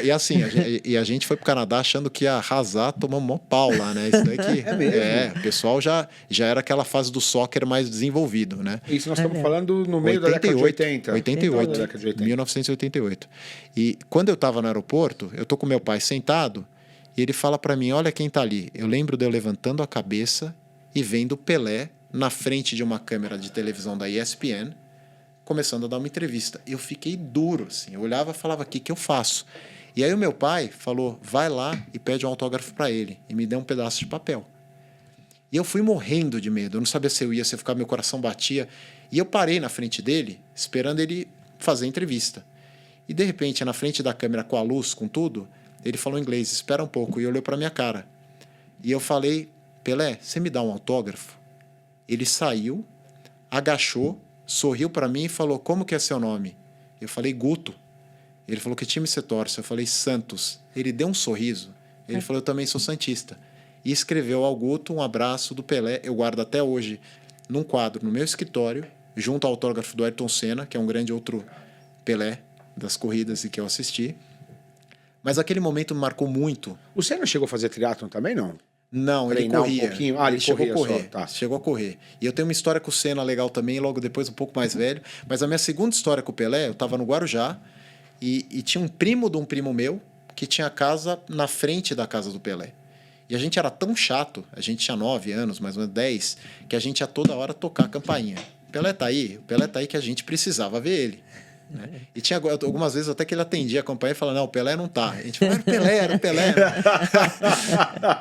E assim, a gente foi pro Canadá achando que ia arrasar, tomamos mó pau lá, né? Isso daí que... É mesmo? O pessoal já era aquela fase do soccer mais desenvolvido, né? Isso nós estamos falando no meio da década de 80. 88, Da década de 80. 1988. E quando eu estava no aeroporto, eu tô com meu pai sentado, e ele fala para mim, olha quem tá ali. Eu lembro de eu levantando a cabeça e vendo o Pelé na frente de uma câmera de televisão da ESPN, começando a dar uma entrevista. Eu fiquei duro, assim. Eu olhava e falava, o que eu faço? E aí o meu pai falou, vai lá e pede um autógrafo para ele. E me deu um pedaço de papel. E eu fui morrendo de medo. Eu não sabia se eu ia, se eu ficava, meu coração batia. E eu parei na frente dele, esperando ele fazer a entrevista. E de repente, na frente da câmera, com a luz, com tudo, ele falou em inglês, espera um pouco. E olhou para minha cara. E eu falei, Pelé, você me dá um autógrafo? Ele saiu, agachou, sorriu para mim e falou, como que é seu nome? Eu falei, Guto. Ele falou, que time você torce? Eu falei, Santos. Ele deu um sorriso. Ele falou, eu também sou santista. E escreveu ao Guto um abraço do Pelé. Eu guardo até hoje num quadro no meu escritório, junto ao autógrafo do Ayrton Senna, que é um grande outro Pelé das corridas e que eu assisti. Mas aquele momento me marcou muito. O Senna chegou a fazer triatlon também, não? Não, ele Treinar corria. um pouquinho. Ah, ele chegou a corria correr. só, tá. Chegou a correr. E eu tenho uma história com o Senna legal também, logo depois um pouco mais velho. Mas a minha segunda história com o Pelé, eu estava no Guarujá e tinha um primo de um primo meu que tinha casa na frente da casa do Pelé. E a gente era tão chato, a gente tinha 9 anos, mais ou menos 10, que a gente ia toda hora tocar a campainha. O Pelé tá aí que a gente precisava ver ele. Né? E tinha algumas vezes até que ele atendia a campainha e falava, não, o Pelé não tá. A gente falava, era o Pelé.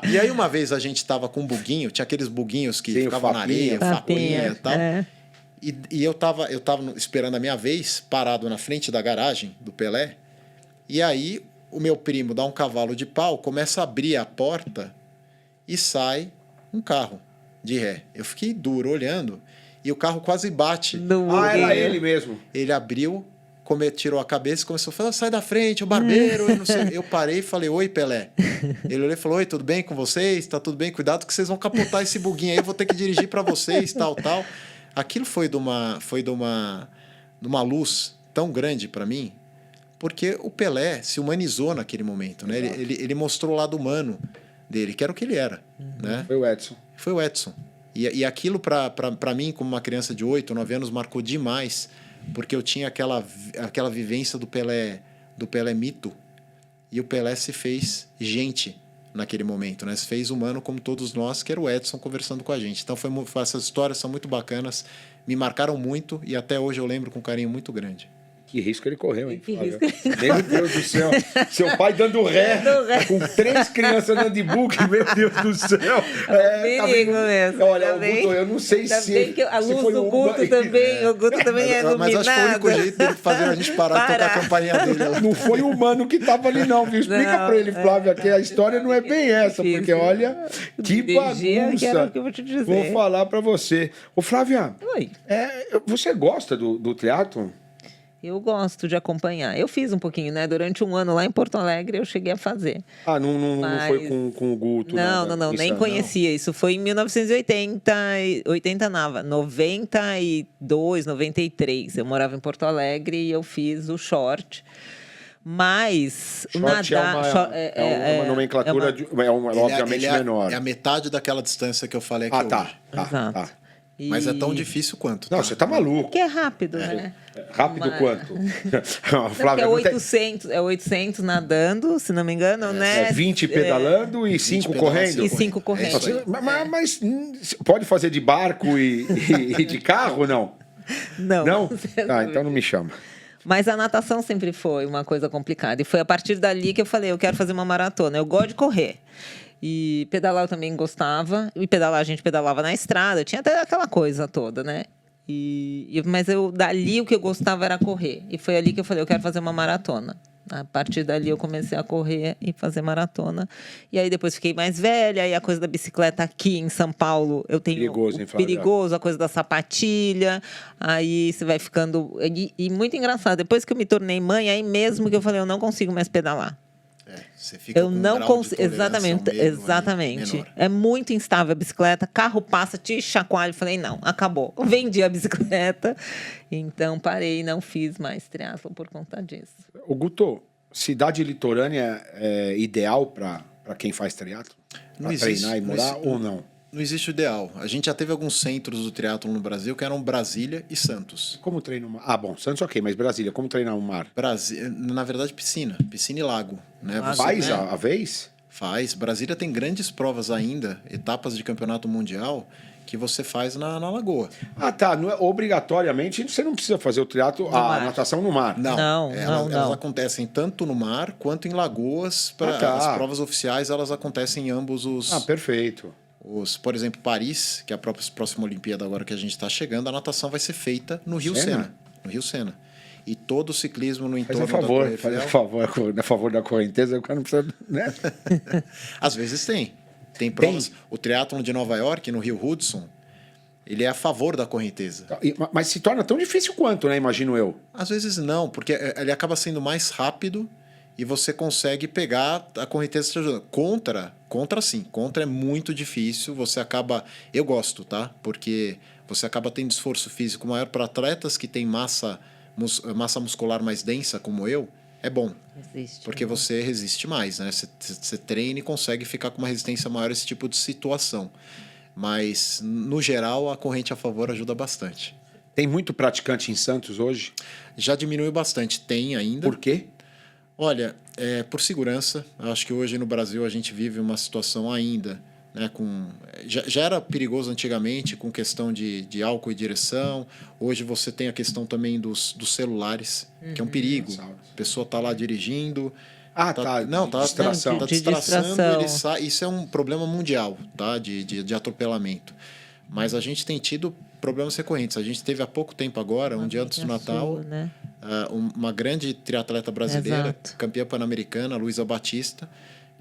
E aí uma vez a gente estava com um buguinho, tinha aqueles buguinhos que ficavam na areia, fapinha e tal. É. E eu tava esperando a minha vez, parado na frente da garagem do Pelé, e aí o meu primo dá um cavalo de pau, começa a abrir a porta e sai um carro de ré. Eu fiquei duro olhando e o carro quase bate. Era ele mesmo. Ele abriu, tirou a cabeça e começou a falar, sai da frente, o barbeiro. Eu parei e falei, oi, Pelé. Ele olhou e falou, oi, tudo bem com vocês? Tá tudo bem? Cuidado que vocês vão capotar esse buguinho aí, eu vou ter que dirigir para vocês, tal. Aquilo foi de uma luz tão grande para mim, porque o Pelé se humanizou naquele momento, né? Ele mostrou o lado humano dele, que era o que ele era. Né? Foi o Edson. E aquilo, para mim, como uma criança de 8, 9 anos, marcou demais, porque eu tinha aquela vivência do Pelé mito, e o Pelé se fez gente naquele momento, né? Se fez humano como todos nós, que era o Edson conversando com a gente. Então, essas histórias são muito bacanas, me marcaram muito, e até hoje eu lembro com um carinho muito grande. Que risco ele correu, hein? Que Flávia? risco Meu Deus do céu. Seu pai dando ré, com 3 crianças andando de bug, meu Deus do céu. Perigo mesmo. Olha, o Guto, eu não sei Ainda se... bem que a se luz foi do um- Guto também, o Guto também é iluminado. Mas acho que foi o único jeito dele fazer a gente parar de tocar a campainha dele. Não foi o humano que tava ali, não, viu? Explica Não, pra ele, Flávia, que a história não é bem essa, difícil. porque olha, que Vigia, que era bagunça. o que eu vou te dizer. Vou falar pra você. Ô, Flávia, Oi. você gosta do triatlo? Eu gosto de acompanhar. Eu fiz um pouquinho, né? Durante um ano lá em Porto Alegre eu cheguei a fazer. Ah, não Mas- foi com o Guto? Não, nada, nem isso, conhecia. Isso foi em 1980, 92, 93. Eu morava em Porto Alegre e eu fiz o short. Mas o Short nadar... é uma nomenclatura, obviamente menor. É a metade daquela distância que eu falei aqui Ah, hoje. tá. Exato. Mas é tão difícil quanto. Não, você tá maluco. Que é rápido, né? Rápido Mas- quanto? Não, Flávia, porque não tem- 800 nadando, se não me engano, né? 20 pedalando e 5 pedalando, correndo? E 5 É correndo. isso aí. Mas, pode fazer de barco e de carro, não? Não. Não? Ah, então não me chama. Mas a natação sempre foi uma coisa complicada. E foi a partir dali que eu falei, eu quero fazer uma maratona. Eu gosto de correr. E pedalar eu também gostava. E pedalar, a gente pedalava na estrada. Tinha até aquela coisa toda, né? Mas dali o que eu gostava era correr. E foi ali que eu falei, eu quero fazer uma maratona. A partir dali eu comecei a correr e fazer maratona. E aí depois fiquei mais velha. E a coisa da bicicleta aqui em São Paulo, eu tenho Perigoso, hein, Flávia? perigoso, a coisa da sapatilha. Aí você vai ficando... E muito engraçado, depois que eu me tornei mãe, aí mesmo que eu falei, eu não consigo mais pedalar. Você fica Eu com um não grau de consigo. tolerância ao Exatamente, medo ali exatamente. menor. É muito instável a bicicleta, carro passa, te chacoalha. Eu falei, não, acabou. Vendi a bicicleta, então parei e não fiz mais triatlo por conta disso. O Guto, cidade litorânea é ideal para quem faz triatlo? Não Para existe, treinar e não morar existe. ou não? Não existe o ideal. A gente já teve alguns centros do triatlo no Brasil que eram Brasília e Santos. Como treina o mar? Ah, bom, Santos ok, mas Brasília, como treinar o mar? Na verdade, piscina e lago. Né? Você, Faz né, a vez? Faz. Brasília tem grandes provas ainda, etapas de campeonato mundial, que você faz na lagoa. Ah, tá. Não é, obrigatoriamente você não precisa fazer o triatlo, a mar. natação no mar. Não, elas não. acontecem tanto no mar quanto em lagoas. tá. As provas oficiais elas acontecem em ambos os... Ah, perfeito. Por exemplo, Paris, que é a próxima Olimpíada agora que a gente está chegando, a natação vai ser feita no Rio Sena. No Rio Sena. E todo o ciclismo no Faz entorno um favor, da Torre faz um Eiffel. favor, a favor da correnteza, o cara não precisa, né? Às vezes tem. Tem provas. O triatlon de Nova York, no Rio Hudson, ele é a favor da correnteza. Mas se torna tão difícil quanto, né? Imagino eu. Às vezes não, porque ele acaba sendo mais rápido e você consegue pegar a correnteza te ajudando. Contra sim. Contra é muito difícil. Você acaba... Eu gosto, tá? Porque você acaba tendo esforço físico maior para atletas que têm massa muscular mais densa, como eu. É bom. Existe. Porque você resiste mais, né? Você treina e consegue ficar com uma resistência maior a esse tipo de situação. Mas, no geral, a corrente a favor ajuda bastante. Tem muito praticante em Santos hoje. Já diminuiu bastante. Tem ainda. Por quê? Olha, por segurança. Eu acho que hoje no Brasil a gente vive uma situação ainda, né, já era perigoso antigamente com questão de álcool e direção. Hoje você tem a questão também dos celulares, que é um perigo. A pessoa está lá dirigindo. Ah, tá. Não, tá Distração. Tá De distraçando, distração. ele sai. Isso é um problema mundial, tá? De atropelamento. Mas a gente tem tido problemas recorrentes. A gente teve há pouco tempo agora, um dia antes do Natal, né? uma grande triatleta brasileira, Exato. campeã pan-americana, Luísa Batista,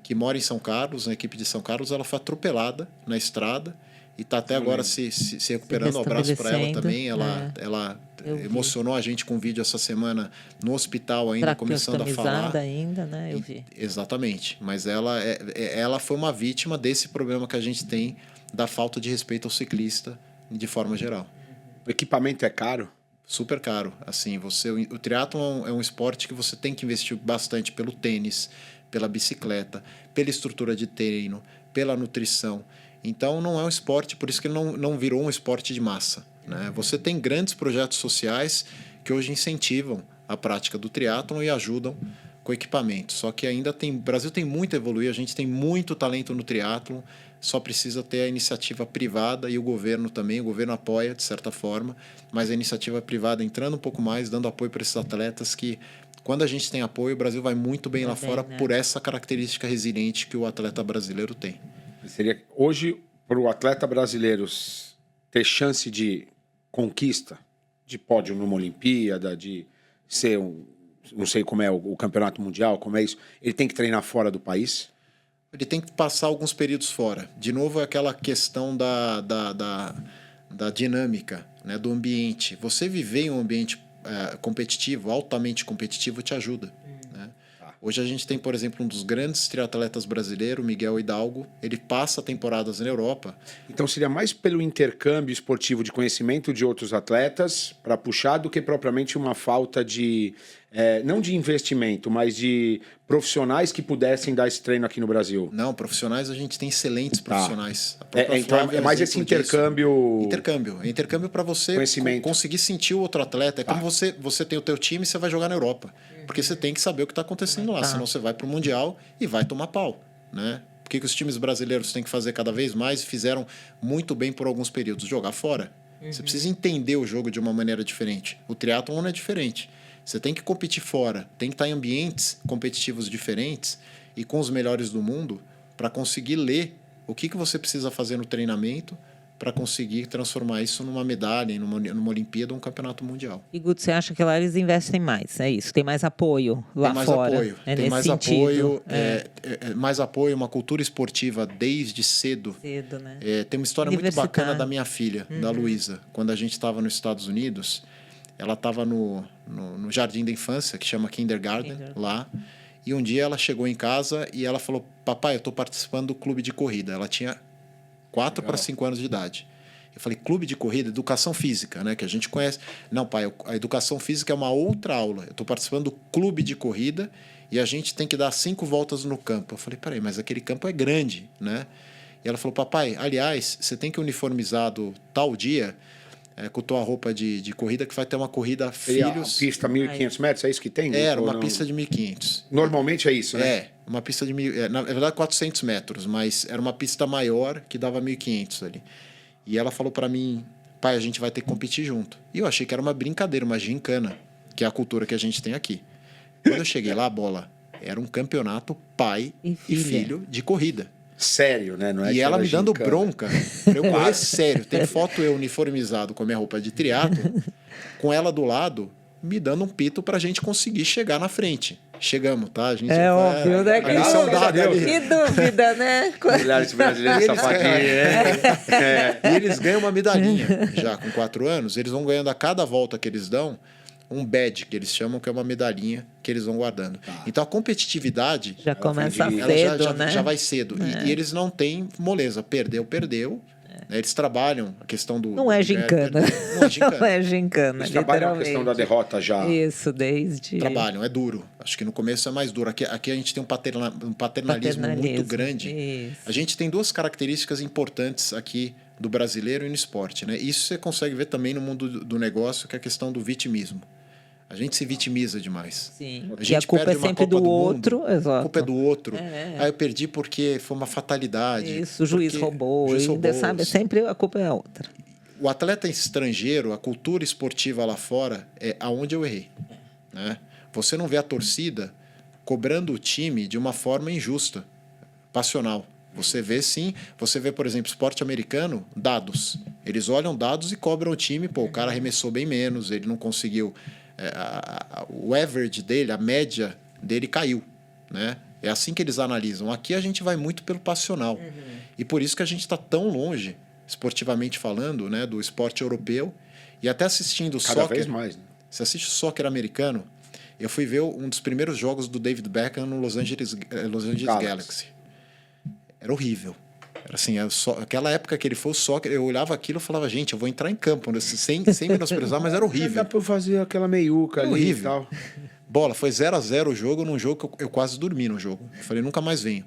que mora em São Carlos, na equipe de São Carlos. Ela foi atropelada na estrada e está até agora se recuperando. Um abraço para ela também. Ela emocionou a gente com um vídeo essa semana no hospital ainda, começando a falar. Ainda, né? Eu vi. Exatamente. Mas ela foi uma vítima desse problema que a gente tem da falta de respeito ao ciclista de forma geral. O equipamento é caro? Super caro. Assim, o triatlon é um esporte que você tem que investir bastante pelo tênis, pela bicicleta, pela estrutura de treino, pela nutrição. Então não é um esporte, por isso que ele não virou um esporte de massa, né? Você tem grandes projetos sociais que hoje incentivam a prática do triatlon e ajudam com equipamento. Só que ainda o Brasil tem muito a evoluir, a gente tem muito talento no triatlon. só precisa ter a iniciativa privada e o governo também. O governo apoia, de certa forma, mas a iniciativa privada entrando um pouco mais, dando apoio para esses atletas que, quando a gente tem apoio, o Brasil vai muito bem lá fora, né? Por essa característica resiliente que o atleta brasileiro tem. Seria hoje, para o atleta brasileiro ter chance de conquista, de pódio numa Olimpíada, de ser não sei como é o campeonato mundial, como é isso, ele tem que treinar fora do país? Ele tem que passar alguns períodos fora. De novo, é aquela questão da dinâmica, né, do ambiente. Você viver em um ambiente competitivo, altamente competitivo, te ajuda. Né? Hoje a gente tem, por exemplo, um dos grandes triatletas brasileiros, Miguel Hidalgo. Ele passa temporadas na Europa. Então seria mais pelo intercâmbio esportivo de conhecimento de outros atletas para puxar do que propriamente uma falta de... não de investimento, mas de profissionais que pudessem dar esse treino aqui no Brasil. Não, profissionais, a gente tem excelentes profissionais. Então é mais esse intercâmbio... Intercâmbio para você conseguir sentir o outro atleta. É como você tem o teu time e você vai jogar na Europa. Porque você tem que saber o que está acontecendo lá, senão você vai para o Mundial e vai tomar pau. Né? Por que os times brasileiros têm que fazer cada vez mais e fizeram muito bem por alguns períodos? Jogar fora. Você precisa entender o jogo de uma maneira diferente. O triatlon é diferente. Você tem que competir fora, tem que estar em ambientes competitivos diferentes e com os melhores do mundo para conseguir ler o que você precisa fazer no treinamento para conseguir transformar isso numa medalha, numa Olimpíada ou um campeonato mundial. E, Guto, você acha que lá eles investem mais? É isso? Tem mais apoio lá fora? Tem mais apoio. Mais apoio, uma cultura esportiva desde cedo. Né? Tem uma história muito bacana da minha filha, da Luísa. Quando a gente estava nos Estados Unidos... Ela estava no jardim da infância, que chama Kindergarten, lá. E um dia ela chegou em casa e ela falou, papai, eu estou participando do clube de corrida. Ela tinha 4 para 5 anos de idade. Eu falei, clube de corrida, educação física, né? Que a gente conhece. Não, pai, a educação física é uma outra aula. Eu estou participando do clube de corrida e a gente tem que dar 5 voltas no campo. Eu falei, peraí, mas aquele campo é grande, né? E ela falou, papai, aliás, você tem que uniformizado tal dia... com tua roupa de corrida, que vai ter uma corrida filhos... A pista 1.500 metros, é isso que tem? Era uma pista de 1.500. Normalmente é isso, né? Uma pista de... na verdade, 400 metros, mas era uma pista maior que dava 1.500 ali. E ela falou para mim, pai, a gente vai ter que competir junto. E eu achei que era uma brincadeira, uma gincana, que é a cultura que a gente tem aqui. Quando eu cheguei lá, era um campeonato pai e filho de corrida. Sério, né? Não é e ela me dando bronca pra eu correr sério. Tem foto eu uniformizado com a minha roupa de triatlo, com ela do lado, me dando um pito pra gente conseguir chegar na frente. Chegamos, tá? A gente óbvio, né? Que dúvida, né? Mulheres brasileiras sapatinhas. E eles ganham uma medalhinha já com 4 anos. Eles vão ganhando a cada volta que eles dão um badge, que eles chamam, que é uma medalhinha que eles vão guardando. Então a competitividade... Já começa cedo, né? Já vai cedo. E eles não têm moleza. Perdeu. Eles trabalham a questão do... Não é gincana. Não é gincana. Não é gincana, eles trabalham a questão da derrota já. Isso, desde... Trabalham, é duro. Acho que no começo é mais duro. Aqui a gente tem um paternalismo muito grande. Isso. A gente tem 2 características importantes aqui do brasileiro e no esporte, né? Isso você consegue ver também no mundo do negócio, que é a questão do vitimismo. A gente se vitimiza demais. Sim. E a culpa é sempre do outro. Exato. A culpa é do outro. Eu perdi porque foi uma fatalidade. Isso, o juiz roubou. Sabe, sempre a culpa é a outra. O atleta estrangeiro, a cultura esportiva lá fora, é aonde eu errei. Né? Você não vê a torcida cobrando o time de uma forma injusta, passional. Você vê, por exemplo, esporte americano, dados. Eles olham dados e cobram o time. O cara arremessou bem menos, ele não conseguiu... o average dele, a média dele caiu, né? É assim que eles analisam. Aqui a gente vai muito pelo passional. E por isso que a gente está tão longe, esportivamente falando, né, do esporte europeu. E até assistindo cada soccer... vez mais, né? Você assiste o soccer americano, eu fui ver um dos primeiros jogos do David Beckham no Los Angeles Galaxy. Era horrível. Era assim, aquela época que ele foi o soccer, eu olhava aquilo e falava, gente, eu vou entrar em campo, né? sem menosprezar, mas era horrível. Dá pra eu fazer aquela meiuca ali horrível. E tal. Bola, foi 0-0 o jogo, num jogo que eu quase dormi no jogo. Eu falei, nunca mais venho.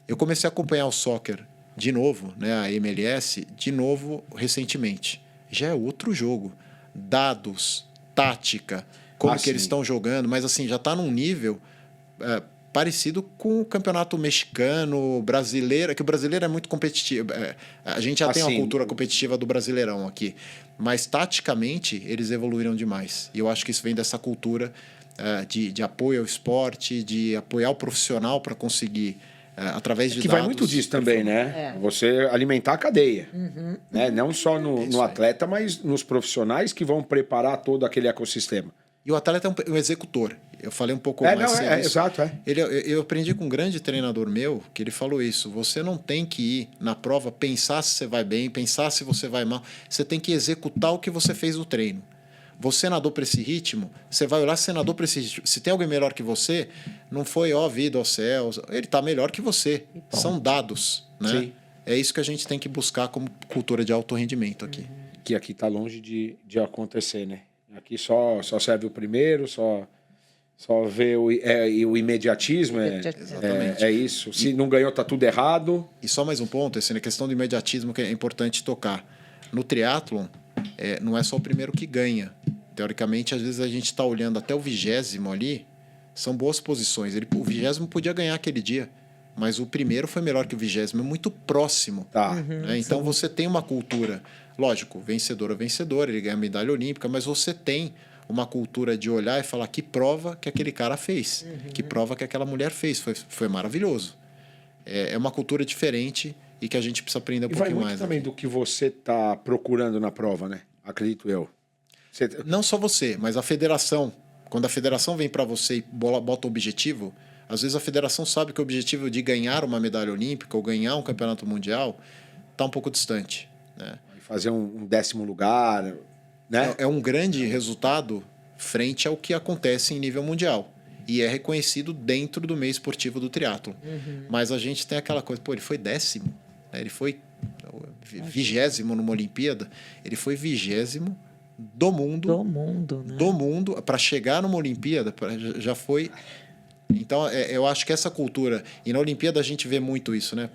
Eu comecei a acompanhar o soccer de novo, né, a MLS, de novo recentemente. Já é outro jogo. Dados, tática, como que eles estão jogando, mas assim, já está num nível parecido com o campeonato mexicano, brasileiro, que o brasileiro é muito competitivo. A gente já tem uma cultura competitiva do Brasileirão aqui, mas taticamente eles evoluíram demais. E eu acho que isso vem dessa cultura de apoio ao esporte, de apoiar o profissional para conseguir, através de que dados... vai muito disso também, né? Você alimentar a cadeia. Né? Não só no atleta, mas nos profissionais que vão preparar todo aquele ecossistema. E o atleta é um executor. Eu falei um pouco mais cedo. Exato, eu aprendi com um grande treinador meu que ele falou isso. Você não tem que ir na prova pensar se você vai bem, pensar se você vai mal. Você tem que executar o que você fez no treino. Você nadou para esse ritmo, você vai olhar se você nadou para esse ritmo. Se tem alguém melhor que você, não foi, vida aos céus. Ele está melhor que você. São dados, né? Sim. É isso que a gente tem que buscar como cultura de alto rendimento aqui. Que aqui está longe de acontecer, né? Aqui só serve o primeiro, só vê o imediatismo. Exatamente. É isso. Se não ganhou, tá tudo errado. E só mais um ponto, na questão do imediatismo que é importante tocar. No triatlon, não é só o primeiro que ganha. Teoricamente, às vezes a gente está olhando até o 20º ali, são boas posições. O 20º podia ganhar aquele dia, mas o primeiro foi melhor que o 20º, é muito próximo. Tá. Né? Então você tem uma cultura, lógico, vencedor, ele ganha a medalha olímpica, mas você tem uma cultura de olhar e falar que prova que aquele cara fez, que prova que aquela mulher fez, foi maravilhoso. É uma cultura diferente e que a gente precisa aprender um pouquinho mais. E vai muito também do que você está procurando na prova, né? Acredito eu. Não só você, mas a federação. Quando a federação vem para você e bota o objetivo, às vezes a federação sabe que o objetivo de ganhar uma medalha olímpica ou ganhar um campeonato mundial está um pouco distante. Né? Fazer um 10º lugar, né? É um grande resultado frente ao que acontece em nível mundial. E é reconhecido dentro do meio esportivo do triatlo. Mas a gente tem aquela coisa, ele foi 10º, né? Ele foi 20º numa Olimpíada, ele foi 20º do mundo. Né? Do mundo, para chegar numa Olimpíada, já foi... Então, eu acho que essa cultura... E na Olimpíada a gente vê muito isso, né?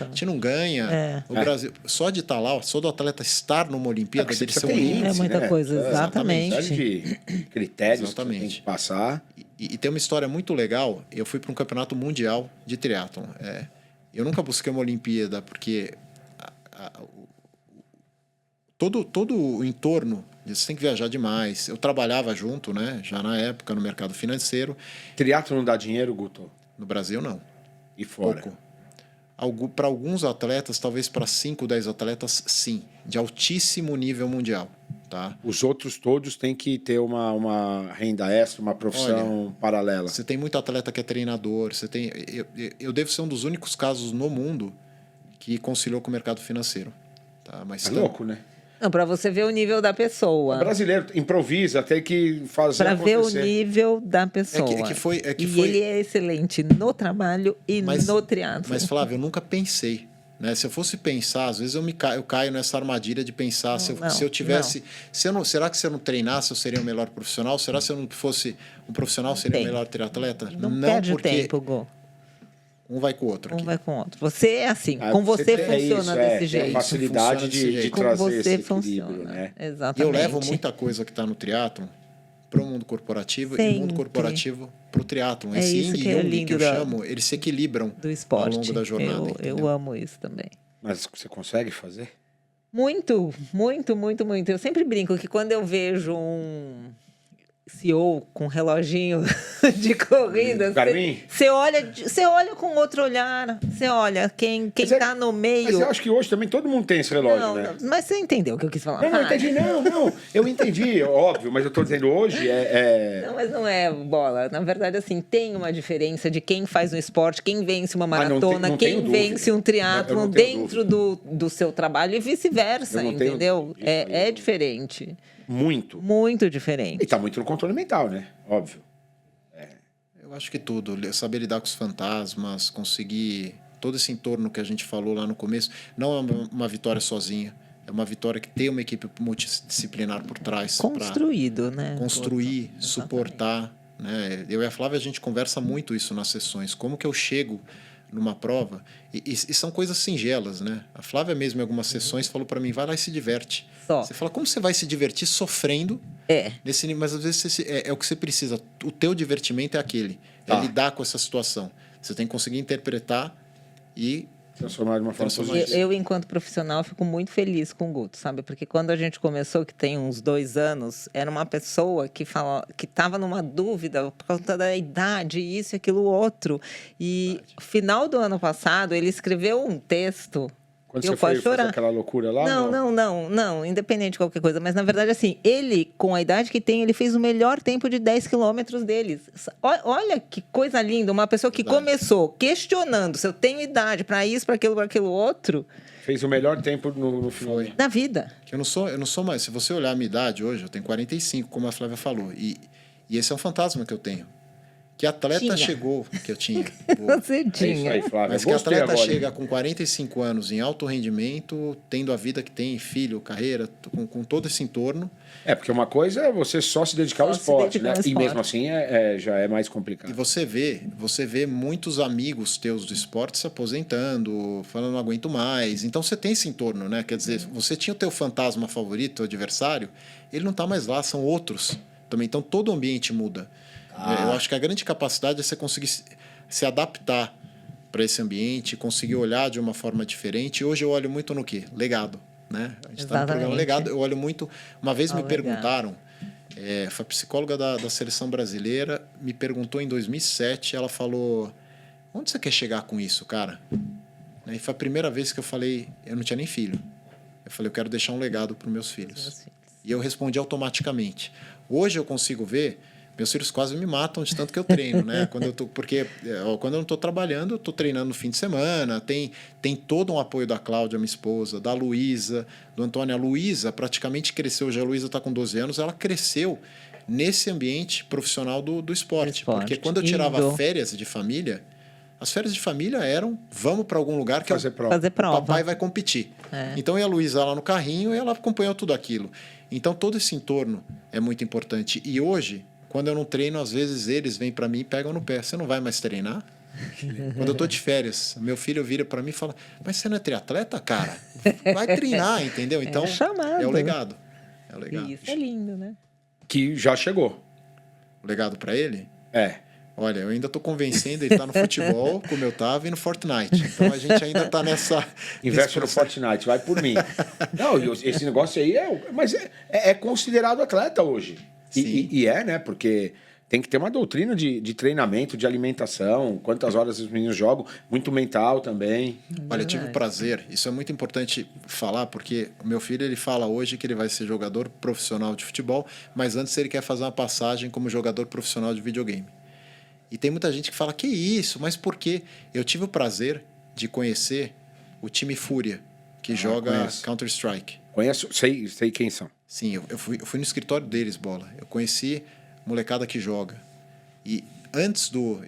A gente não ganha. O Brasil... Só de estar lá, só do atleta estar numa Olimpíada... Dele ser um índice, é muita coisa, exatamente. De critérios que tem que passar. E tem uma história muito legal. Eu fui para um campeonato mundial de triatlon. Eu nunca busquei uma Olimpíada, porque... Todo o entorno, você tem que viajar demais. Eu trabalhava junto, né? Já na época, no mercado financeiro. Triatlo não dá dinheiro, Guto? No Brasil, não. E fora? Pouco. Para alguns atletas, talvez para 5, 10 atletas, sim. De altíssimo nível mundial. Tá? Os outros todos têm que ter uma renda extra, uma profissão paralela. Você tem muito atleta que é treinador. Eu devo ser um dos únicos casos no mundo que conciliou com o mercado financeiro. Tá? Mas louco, né? Não, para você ver o nível da pessoa. O brasileiro improvisa, tem que fazer para ver o nível da pessoa. E ele é excelente no trabalho e no triatlo. Mas, Flávio, eu nunca pensei. Né? Se eu fosse pensar, às vezes eu caio nessa armadilha de pensar, se eu tivesse... será que se eu não treinasse eu seria o melhor profissional? Será que se eu não fosse um profissional eu seria o melhor triatleta? Não perde tempo, Gô. Um vai com o outro. Um vai com o outro. Você é assim. Com você funciona desse jeito. Tem facilidade de trazer esse equilíbrio, né? Exatamente. E eu levo muita coisa que está no triatlon para o mundo corporativo e o mundo corporativo para o triatlon. Esse yin e yang que eu chamo, eles se equilibram do esporte. Ao longo da jornada. Eu amo isso também. Mas você consegue fazer? Muito, muito, muito, muito. Eu sempre brinco que quando eu vejo um CEO com reloginho de corrida, você olha com outro olhar, você olha quem tá no meio. Mas eu acho que hoje também todo mundo tem esse relógio, né? Mas você entendeu o que eu quis falar? Não entendi, não. Eu entendi, óbvio, mas eu tô dizendo hoje Não, mas não é bola. Na verdade, assim, tem uma diferença de quem faz um esporte, quem vence uma maratona, quem vence um triatlon dentro do seu trabalho e vice-versa, entendeu? É diferente. Muito. Muito diferente. E tá muito no controle mental, né? Óbvio. Eu acho que tudo. Saber lidar com os fantasmas, conseguir todo esse entorno que a gente falou lá no começo. Não é uma vitória sozinha. É uma vitória que tem uma equipe multidisciplinar por trás. Construído, né? Construir, suportar. Né? Eu e a Flávia, a gente conversa muito isso nas sessões. Como que eu chego numa prova, e são coisas singelas, né? A Flávia mesmo, em algumas sessões, falou para mim, vai lá e se diverte. Só. Você fala, como você vai se divertir sofrendo? Mas às vezes é o que você precisa. O teu divertimento é aquele. É lidar com essa situação. Você tem que conseguir interpretar e transformar de uma forma positiva. Eu, enquanto profissional, fico muito feliz com o Guto, sabe? Porque quando a gente começou, que tem uns 2 anos, era uma pessoa que estava numa dúvida por conta da idade, isso e aquilo outro. E no final do ano passado, ele escreveu um texto. Quando você foi fazer aquela loucura lá? Não, independente de qualquer coisa. Mas, na verdade, assim, ele, com a idade que tem, ele fez o melhor tempo de 10 quilômetros deles. Olha que coisa linda. Uma pessoa que começou questionando se eu tenho idade para isso, para aquilo outro. Fez o melhor tempo no final. Da vida. Eu não sou mais... Se você olhar a minha idade hoje, eu tenho 45, como a Flávia falou. E esse é um fantasma que eu tenho. Que atleta chegou, que eu tinha. Você tinha. É isso aí, Flávia. Mas que atleta chega com 45 anos em alto rendimento, tendo a vida que tem, filho, carreira, com todo esse entorno. Porque uma coisa é você só se dedicar ao esporte, né? E mesmo assim já é mais complicado. E você vê muitos amigos teus do esporte se aposentando, falando não aguento mais. Então você tem esse entorno, né? Quer dizer, você tinha o teu fantasma favorito, o adversário, ele não está mais lá, são outros também. Então todo o ambiente muda. Eu acho que a grande capacidade é você conseguir se adaptar para esse ambiente, conseguir olhar de uma forma diferente. Hoje eu olho muito no quê? Legado, né? A gente está no programa Legado. Eu olho muito... Uma vez me perguntaram, foi a psicóloga da Seleção Brasileira, me perguntou em 2007, ela falou, onde você quer chegar com isso, cara? E foi a primeira vez que eu falei, eu não tinha nem filho. Eu falei, eu quero deixar um legado para os meus filhos. E eu respondi automaticamente. Hoje eu consigo ver... Meus filhos quase me matam de tanto que eu treino, né? Porque quando eu não estou trabalhando, eu estou treinando no fim de semana. Tem todo um apoio da Cláudia, minha esposa, da Luísa, do Antônio. A Luísa praticamente cresceu. Já a Luísa está com 12 anos. Ela cresceu nesse ambiente profissional do esporte. Porque quando eu tirava férias de família, as férias de família eram vamos para algum lugar que fazer prova. O papai vai competir. Então, a Luísa lá no carrinho e ela acompanhou tudo aquilo. Então, todo esse entorno é muito importante. E hoje... Quando eu não treino, às vezes eles vêm para mim e pegam no pé. Você não vai mais treinar? Quando eu estou de férias, meu filho vira para mim e fala, mas você não é triatleta, cara? Vai treinar, entendeu? Então, é o legado. É o legado. Isso é lindo, né? Que já chegou. O legado para ele? Olha, eu ainda estou convencendo, ele está no futebol, como eu estava, e no Fortnite. Então, a gente ainda está nessa... Investe no Fortnite, vai por mim. Não, esse negócio aí mas é considerado atleta hoje. E né? Porque tem que ter uma doutrina de treinamento, de alimentação, quantas horas os meninos jogam, muito mental também. Olha, eu tive o prazer, isso é muito importante falar, porque o meu filho ele fala hoje que ele vai ser jogador profissional de futebol, mas antes ele quer fazer uma passagem como jogador profissional de videogame. E tem muita gente que fala, que isso? Mas por quê? Eu tive o prazer de conhecer o time Fúria, que joga Counter-Strike. Conheço, sei quem são. Sim, eu fui no escritório deles, Bola. Eu conheci a molecada que joga. E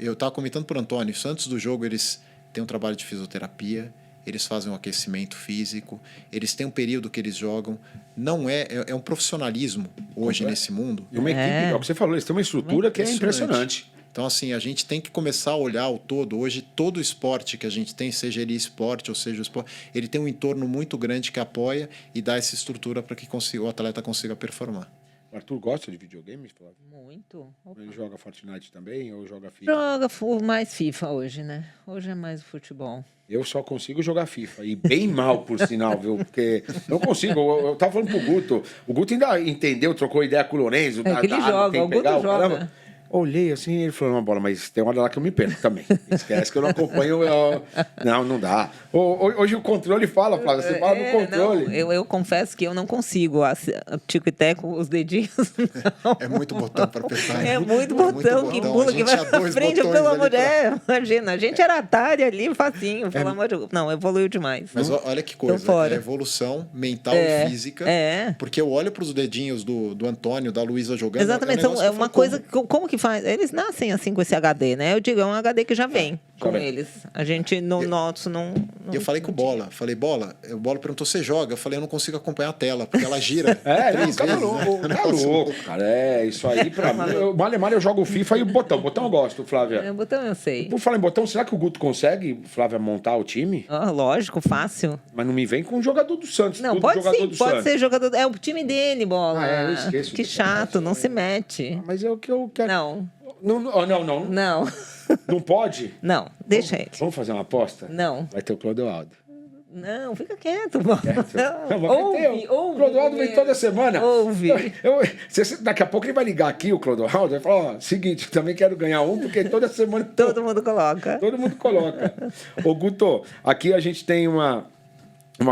eu estava comentando por Antônio, antes do jogo eles têm um trabalho de fisioterapia, eles fazem um aquecimento físico, eles têm um período que eles jogam. Não é um profissionalismo hoje nesse mundo. E uma equipe, é o que você falou, eles têm uma estrutura que é impressionante. Então, assim, a gente tem que começar a olhar o todo. Hoje, todo esporte que a gente tem, seja ele esporte ou seja o esporte, ele tem um entorno muito grande que apoia e dá essa estrutura para que o atleta consiga performar. O Arthur gosta de videogames, Flávio? Muito. Opa. Ele joga Fortnite também ou joga FIFA? Joga mais FIFA hoje, né? Hoje é mais futebol. Eu só consigo jogar FIFA. E bem mal, por sinal, viu? Porque não consigo. Eu tava falando pro Guto. O Guto ainda entendeu, trocou ideia com o Lorenzo. Que ele joga, o Guto joga. Olhei assim e ele falou, não, Bola, mas tem uma hora lá que eu me perco também. Esquece que eu não acompanho. Não dá. Hoje o controle fala, Flávio, você fala do controle. Não, eu confesso que eu não consigo. Tico e teco, os dedinhos. Não. É muito botão para apertar. É muito botão que pula, que vai pra frente, pelo amor de Deus. Imagina, a gente era Atari ali, facinho, pelo amor de Deus. Não, evoluiu demais. Mas olha que coisa, é evolução mental e física. Porque eu olho para os dedinhos do Antônio, da Luísa jogando. Exatamente, é uma coisa, como que faz? Eles nascem assim com esse HD, né? Eu digo, é um HD que já vem. com eles. A gente, no nosso, não... Eu falei com o Bola. Falei, Bola, o Bola perguntou, você joga? Eu falei, eu não consigo acompanhar a tela, porque ela gira 3 vezes. Tá louco, cara. Isso aí pra mim. Mal eu jogo o FIFA e o botão. Botão eu gosto, Flávia. O botão eu sei. Por falar em botão, será que o Guto consegue, Flávia, montar o time? Lógico, fácil. Mas não me vem com um jogador do Santos. Não, pode sim, pode ser jogador... É o time dele, Bola. Eu esqueço. Que chato, não se mete. Mas é o que eu quero... Não. Não. Não pode? Não, deixa ele. Vamos fazer uma aposta? Não. Vai ter o Clodoaldo. Não, fica quieto, Bola. Ouve. O Clodoaldo vem toda semana. Ouve. Daqui a pouco ele vai ligar aqui, o Clodoaldo, vai falar, seguinte, eu também quero ganhar um, porque toda semana... Todo mundo coloca. Todo mundo coloca. Ô, Guto, aqui a gente tem uma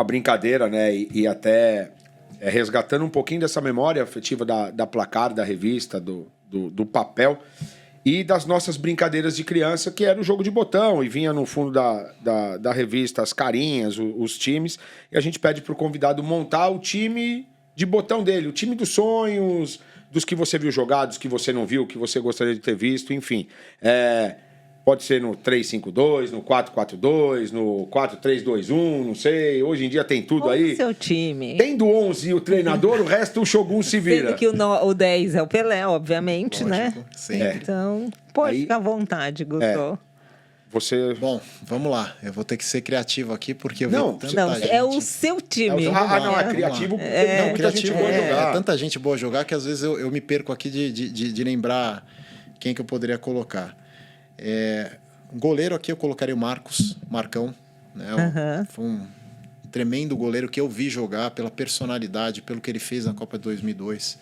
brincadeira, né, e até resgatando um pouquinho dessa memória afetiva da placar, da revista, do papel... E das nossas brincadeiras de criança, que era o jogo de botão, e vinha no fundo da revista as carinhas, os times, e a gente pede para o convidado montar o time de botão dele, o time dos sonhos, dos que você viu jogar, dos que você não viu, que você gostaria de ter visto, enfim. Pode ser no 3-5-2, no 4-4-2, no 4-3-2-1, não sei. Hoje em dia tem tudo aí. O seu time. Tem do 11 e o treinador, o resto o Shogun se vira. Sendo que o 10 é o Pelé, obviamente, lógico, né? Sim. Então, pode ficar à vontade, Guto. Você... Bom, vamos lá. Eu vou ter que ser criativo aqui, porque eu vi tanta gente. É o seu time. Não, é criativo. Não, criativo gente boa jogar. É tanta gente boa jogar que às vezes eu me perco aqui de lembrar quem que eu poderia colocar. Goleiro aqui eu colocaria o Marcão, né? Foi um tremendo goleiro que eu vi jogar pela personalidade, pelo que ele fez na Copa de 2002.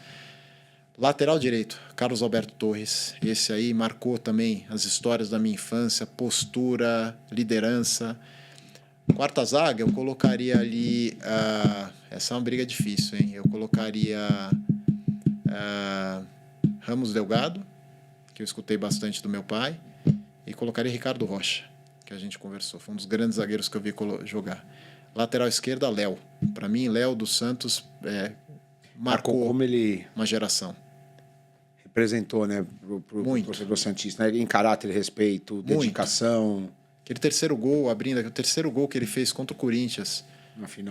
Lateral direito, Carlos Alberto Torres. Esse aí marcou também as histórias da minha infância, postura, liderança. Quarta zaga eu colocaria ali... essa é uma briga difícil, hein? Eu colocaria Ramos Delgado, que eu escutei bastante do meu pai. E colocaria Ricardo Rocha, que a gente conversou. Foi um dos grandes zagueiros que eu vi jogar. Lateral esquerda, Léo. Para mim, Léo dos Santos marcou como ele uma geração. Representou, né, pro torcedor santista, né? Em caráter, respeito, dedicação. Aquele terceiro gol, o terceiro gol que ele fez contra o Corinthians.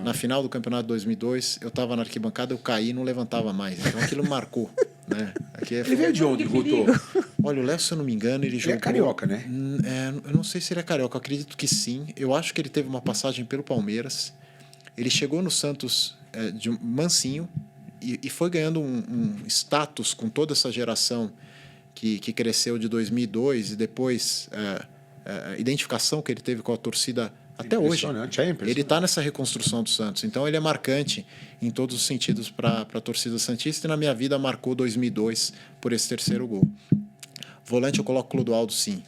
Na final do campeonato de 2002, eu estava na arquibancada, eu caí e não levantava mais. Então aquilo marcou. Né? Ele veio de onde, Guto? Olha, o Léo, se eu não me engano, ele jogou... é carioca, né? Eu não sei se ele é carioca, eu acredito que sim. Eu acho que ele teve uma passagem pelo Palmeiras. Ele chegou no Santos de mansinho e foi ganhando um status com toda essa geração que cresceu de 2002 e depois a identificação que ele teve com a torcida até hoje. Ele está nessa reconstrução do Santos. Então, ele é marcante em todos os sentidos para a torcida santista. E na minha vida, marcou 2002 por esse terceiro gol. Volante, eu coloco o Clodoaldo, sim.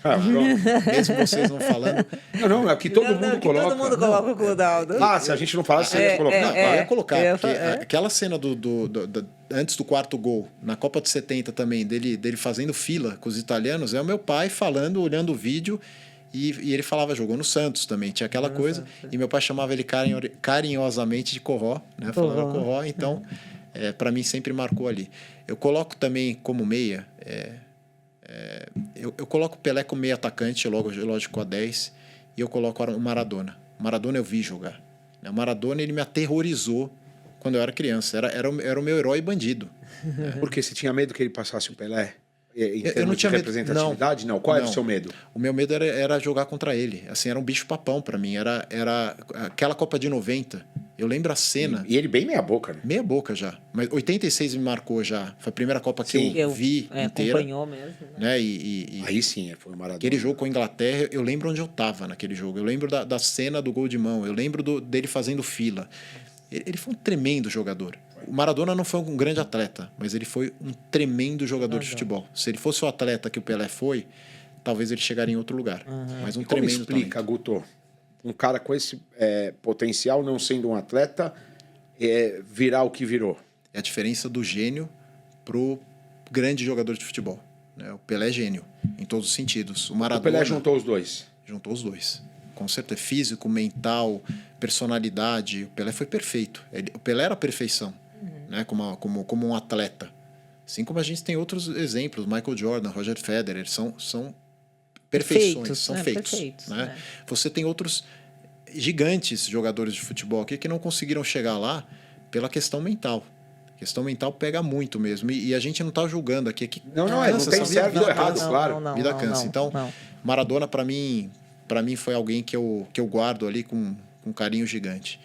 Mesmo vocês não falando... Não, é que todo mundo coloca. Todo mundo coloca o Clodoaldo. Se a gente não falasse, você ia colocar. Eu ia colocar, porque aquela cena antes do quarto gol, na Copa de 70 também, dele fazendo fila com os italianos, é o meu pai falando, olhando o vídeo... E ele falava, jogou no Santos também, tinha aquela coisa. E meu pai chamava ele carinhosamente de Corró, né? Falava Corró, então, para mim sempre marcou ali. Eu coloco também como meia, eu coloco o Pelé como meia atacante, lógico, a 10, e eu coloco o Maradona. O Maradona eu vi jogar. O Maradona, ele me aterrorizou quando eu era criança. Era o meu herói bandido. Porque você tinha medo que ele passasse o Pelé? Eu não tinha de representatividade? Não. Qual era o seu medo? O meu medo era jogar contra ele. Assim, era um bicho-papão para mim. Era aquela Copa de 90. Eu lembro a cena. E ele bem meia boca, né? Meia boca já. Mas 86 me marcou já. Foi a primeira Copa que eu vi inteira. Acompanhou mesmo. Né? Aí sim, foi o Maradona. Aquele jogo com a Inglaterra, eu lembro onde eu estava naquele jogo. Eu lembro da cena do gol de mão. Eu lembro dele fazendo fila. Ele foi um tremendo jogador. O Maradona não foi um grande atleta, mas ele foi um tremendo jogador de futebol. Se ele fosse o atleta que o Pelé foi, talvez ele chegaria em outro lugar. Mas um tremendo talento. Como explica, Guto, um cara com esse potencial, não sendo um atleta, virar o que virou? É a diferença do gênio pro grande jogador de futebol. Né? O Pelé é gênio, em todos os sentidos. O Maradona... O Pelé juntou os dois? Juntou os dois. Com certeza, físico, mental, personalidade. O Pelé foi perfeito. O Pelé era a perfeição. Né, como um atleta. Assim como a gente tem outros exemplos, Michael Jordan, Roger Federer, são perfeições, são né? feitos. Perfeitos, Né? né? Você tem outros gigantes jogadores de futebol aqui que não conseguiram chegar lá pela questão mental. A questão mental pega muito mesmo. E a gente não está julgando aqui. Não tem certo ou errado, claro. Vida cansa. Então, Maradona, para mim foi alguém que eu guardo ali com carinho gigante.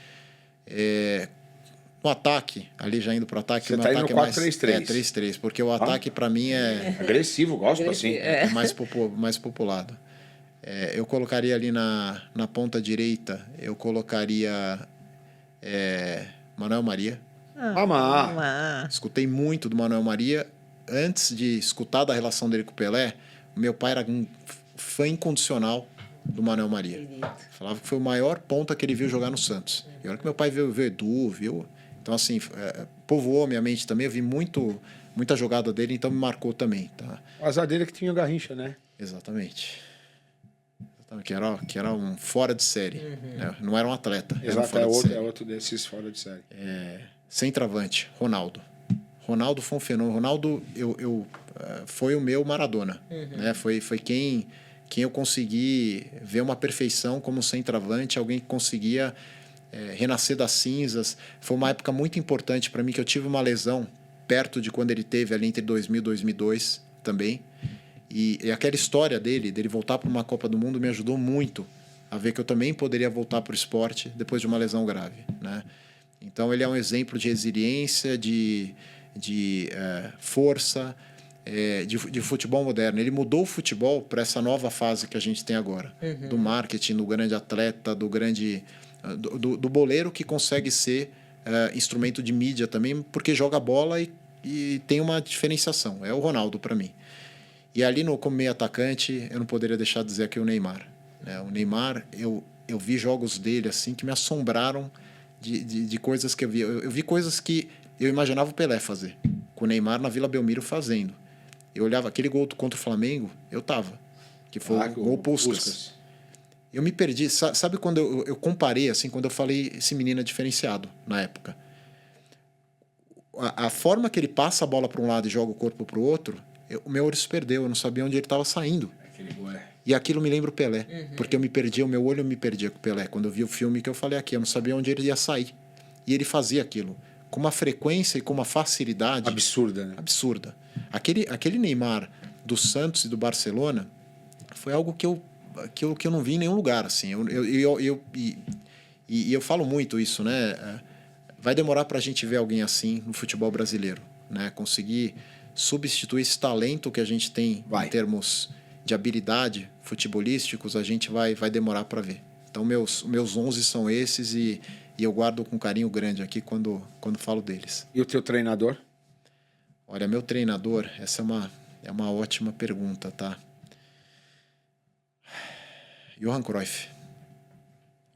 No ataque, ali já indo para o ataque... Você está indo no 4-3-3. 3-3, porque o ataque para mim é... Agressivo, gosto assim. É mais populado. Eu colocaria ali na ponta direita, eu colocaria Manuel Maria. Escutei muito do Manuel Maria. Antes de escutar da relação dele com o Pelé, meu pai era um fã incondicional do Manuel Maria. Falava que foi o maior ponta que ele viu jogar no Santos. E olha que meu pai viu Edu, viu... Então, assim, povoou minha mente também. Eu vi muita jogada dele, então me marcou também. Tá? O azar dele é que tinha o Garrincha, né? Exatamente. Que era um fora de série. Né? Não era um atleta. Exato, é outro desses fora de série. Centroavante, Ronaldo. Ronaldo foi um fenômeno. Ronaldo foi o meu Maradona. Né? Foi quem eu consegui ver uma perfeição como centroavante, alguém que conseguia renascer das cinzas. Foi uma época muito importante para mim, que eu tive uma lesão perto de quando ele teve ali entre 2000 e 2002 também. E aquela história dele voltar para uma Copa do Mundo me ajudou muito a ver que eu também poderia voltar para o esporte depois de uma lesão grave, né? Então ele é um exemplo de resiliência, de força, de futebol moderno. Ele mudou o futebol para essa nova fase que a gente tem agora, do marketing, do grande atleta, do boleiro que consegue ser instrumento de mídia também, porque joga bola e tem uma diferenciação. É o Ronaldo para mim. E ali como meio atacante, eu não poderia deixar de dizer aqui o Neymar. O Neymar, eu vi jogos dele assim que me assombraram de coisas que eu vi. Eu vi coisas que eu imaginava o Pelé fazer, com o Neymar na Vila Belmiro fazendo. Eu olhava aquele gol contra o Flamengo, eu tava, que foi o gol Puskás. Eu me perdi. Sabe quando eu comparei, assim, quando eu falei esse menino é diferenciado na época? A forma que ele passa a bola para um lado e joga o corpo para o outro, o meu olho se perdeu, eu não sabia onde ele estava saindo. E aquilo me lembra o Pelé, porque o meu olho me perdia com o Pelé. Quando eu vi o filme que eu falei aqui, eu não sabia onde ele ia sair. E ele fazia aquilo com uma frequência e com uma facilidade... Absurda, né? Absurda. Aquele Neymar do Santos e do Barcelona foi algo que eu não vi em nenhum lugar, assim. E eu falo muito isso, né? Vai demorar para a gente ver alguém assim no futebol brasileiro, né? Conseguir substituir esse talento que a gente tem em termos de habilidade futebolísticos, a gente vai demorar para ver. Então, meus 11 são esses e eu guardo com carinho grande aqui quando falo deles. E o teu treinador? Olha, meu treinador, essa é uma ótima pergunta, tá? Johan Cruyff.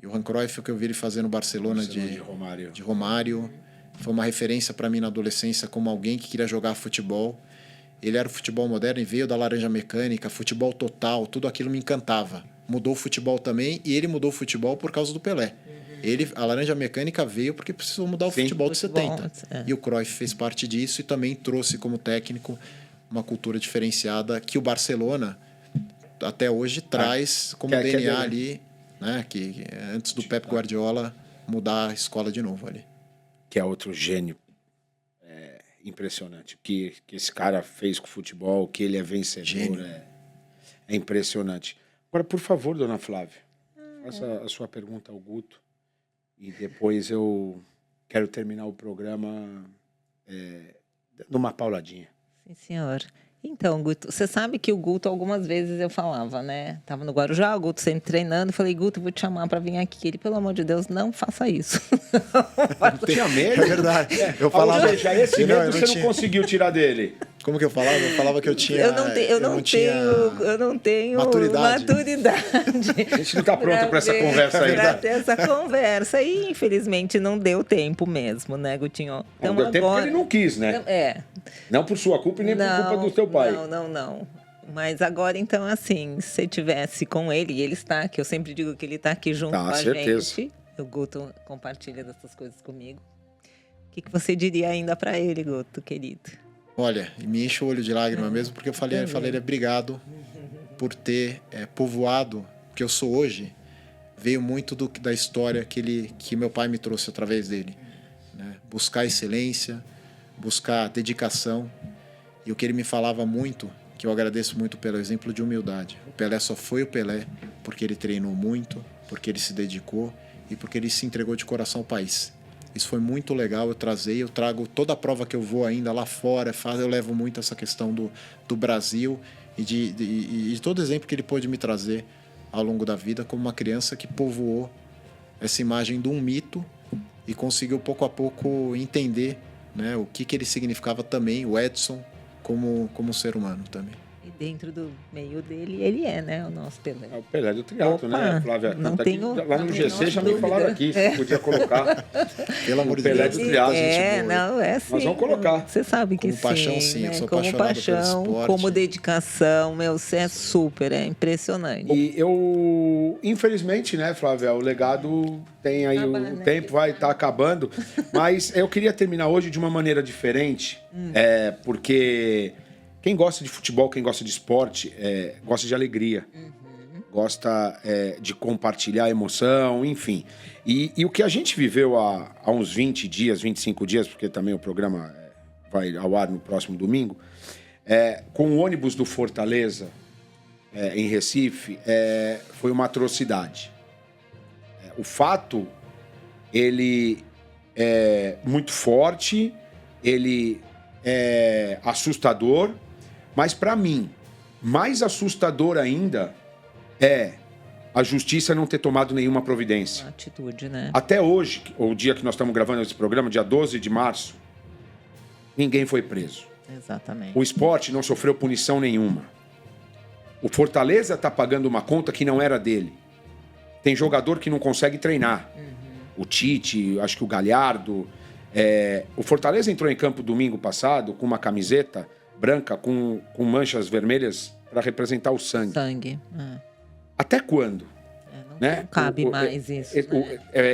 Johan Cruyff, o que eu vi ele fazer no Barcelona de Romário. Foi uma referência para mim na adolescência como alguém que queria jogar futebol. Ele era o futebol moderno e veio da laranja mecânica, futebol total, tudo aquilo me encantava. Mudou o futebol também e ele mudou o futebol por causa do Pelé. A laranja mecânica veio porque precisou mudar o futebol de 70. E o Cruyff fez parte disso e também trouxe como técnico uma cultura diferenciada que o Barcelona até hoje traz como DNA ali, né? Que antes do Pep Guardiola mudar a escola de novo ali. Que é outro gênio impressionante. O que esse cara fez com o futebol, que ele é vencedor, é impressionante. Agora, por favor, dona Flávia, faça a sua pergunta ao Guto e depois eu quero terminar o programa numa pauladinha. Sim, senhor. Então, Guto, você sabe que o Guto, algumas vezes eu falava, né? Tava no Guarujá, o Guto sempre treinando. Falei, Guto, vou te chamar para vir aqui. Ele, pelo amor de Deus, não faça isso. Não tinha medo? É verdade. Eu falava... Esse medo você não conseguiu tirar dele. Como que eu falava? Eu falava que eu tinha... Eu não tenho maturidade. A gente não está pronto para essa conversa aí. Para ter essa conversa. E, infelizmente, não deu tempo mesmo, né, Gutinho? Então, não deu tempo porque ele não quis, né? Não por sua culpa e nem por culpa do teu pai. Não. Mas agora, então, assim, se você tivesse com ele, e ele está aqui, eu sempre digo que ele está aqui junto com a gente. O Guto compartilha dessas coisas comigo. O que você diria ainda para ele, Guto, querido? Olha, me enche o olho de lágrima mesmo, porque eu falei obrigado por ter povoado o que eu sou hoje, veio muito da história que meu pai me trouxe através dele. Né? Buscar excelência, buscar dedicação. E o que ele me falava muito, que eu agradeço muito pelo exemplo de humildade. O Pelé só foi o Pelé porque ele treinou muito, porque ele se dedicou e porque ele se entregou de coração ao país. Isso foi muito legal, eu trago toda a prova que eu vou ainda lá fora, eu levo muito essa questão do Brasil e de todo exemplo que ele pôde me trazer ao longo da vida como uma criança que povoou essa imagem de um mito e conseguiu pouco a pouco entender, né, o que ele significava também, o Edson, como ser humano também. E dentro do meio dele, ele é, né, o nosso Pelé. É o Pelé do triatlo, né, Flávia? Não tá tenho, aqui, lá no GC já me falaram aqui, se podia colocar. Pelo amor de Pelé Deus. do triatlo. Não, é sim. Nós vamos colocar. Você sabe que como paixão, sim. Né? Eu sou como apaixonado paixão, pelo esporte. como dedicação, você é super, é impressionante. E infelizmente, né, Flávia, o legado tem aí, o tempo vai estar acabando, mas eu queria terminar hoje de uma maneira diferente, porque quem gosta de futebol, quem gosta de esporte, gosta de alegria, gosta de compartilhar emoção, enfim. E o que a gente viveu há uns 20 dias, 25 dias, porque também o programa vai ao ar no próximo domingo, com o ônibus do Fortaleza, em Recife, foi uma atrocidade. O fato, ele é muito forte, ele é assustador, mas para mim, mais assustador ainda é a justiça não ter tomado nenhuma providência. Uma atitude, né? Até hoje, o dia que nós estamos gravando esse programa, dia 12 de março, ninguém foi preso. Exatamente. O esporte não sofreu punição nenhuma. O Fortaleza está pagando uma conta que não era dele. Tem jogador que não consegue treinar. O Tite, acho que o Galhardo. O Fortaleza entrou em campo domingo passado com uma camiseta branca com manchas vermelhas para representar o sangue. Sangue. Até quando? Não cabe mais isso.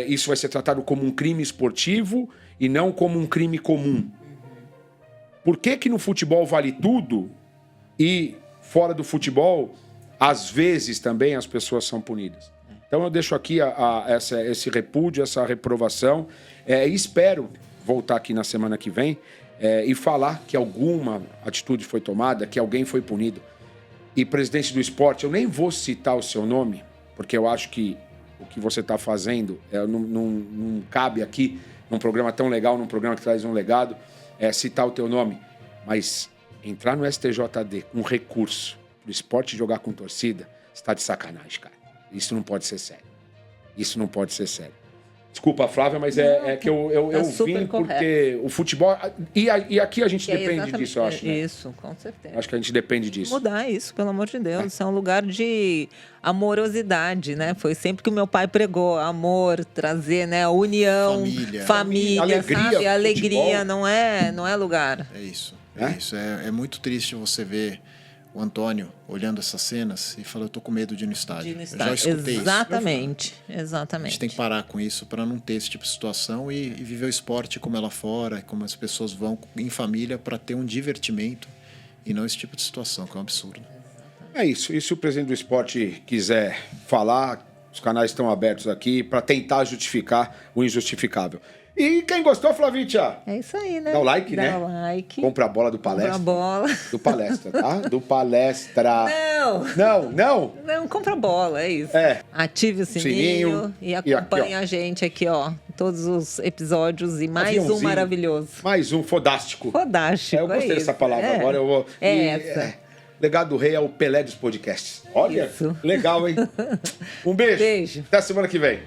Isso vai ser tratado como um crime esportivo e não como um crime comum. Por que no futebol vale tudo e fora do futebol, às vezes também as pessoas são punidas? Então eu deixo aqui esse repúdio, essa reprovação, e espero voltar aqui na semana que vem e falar que alguma atitude foi tomada, que alguém foi punido. E, presidente do esporte, eu nem vou citar o seu nome, porque eu acho que o que você está fazendo não cabe aqui, num programa tão legal, num programa que traz um legado, citar o teu nome. Mas entrar no STJD com recurso do esporte jogar com torcida, você está de sacanagem, cara. Isso não pode ser sério. Isso não pode ser sério. Desculpa, Flávia, mas que eu vim porque o futebol... E aqui a gente depende disso, eu acho. Né? Isso, com certeza. Acho que a gente depende disso. Mudar isso, pelo amor de Deus. Isso é um lugar de amorosidade, né? Foi sempre que o meu pai pregou. Amor, trazer, né? União, família, alegria, sabe? Alegria, futebol. não é lugar. É isso. É muito triste você ver o Antônio olhando essas cenas e falando, eu tô com medo de ir no estádio. Eu já escutei Exatamente. A gente tem que parar com isso para não ter esse tipo de situação e viver o esporte como é lá fora, como as pessoas vão em família para ter um divertimento e não esse tipo de situação, que é um absurdo. É isso. E se o presidente do esporte quiser falar, os canais estão abertos aqui para tentar justificar o injustificável. E quem gostou, Flavícia? É isso aí, né? Dá o like, né? Dá o like. Compra a bola do Palestra. Compra a bola. Do Palestra, tá? Do Palestra. Não. Não, compra a bola, é isso. Ative o sininho e acompanhe a gente aqui, ó. Todos os episódios e mais um maravilhoso. Mais um fodástico. Fodástico, eu gostei dessa palavra. Agora eu vou... essa. Legado do Rei é o Pelé dos podcasts. Olha, legal, hein? Um beijo. Beijo. Até a semana que vem.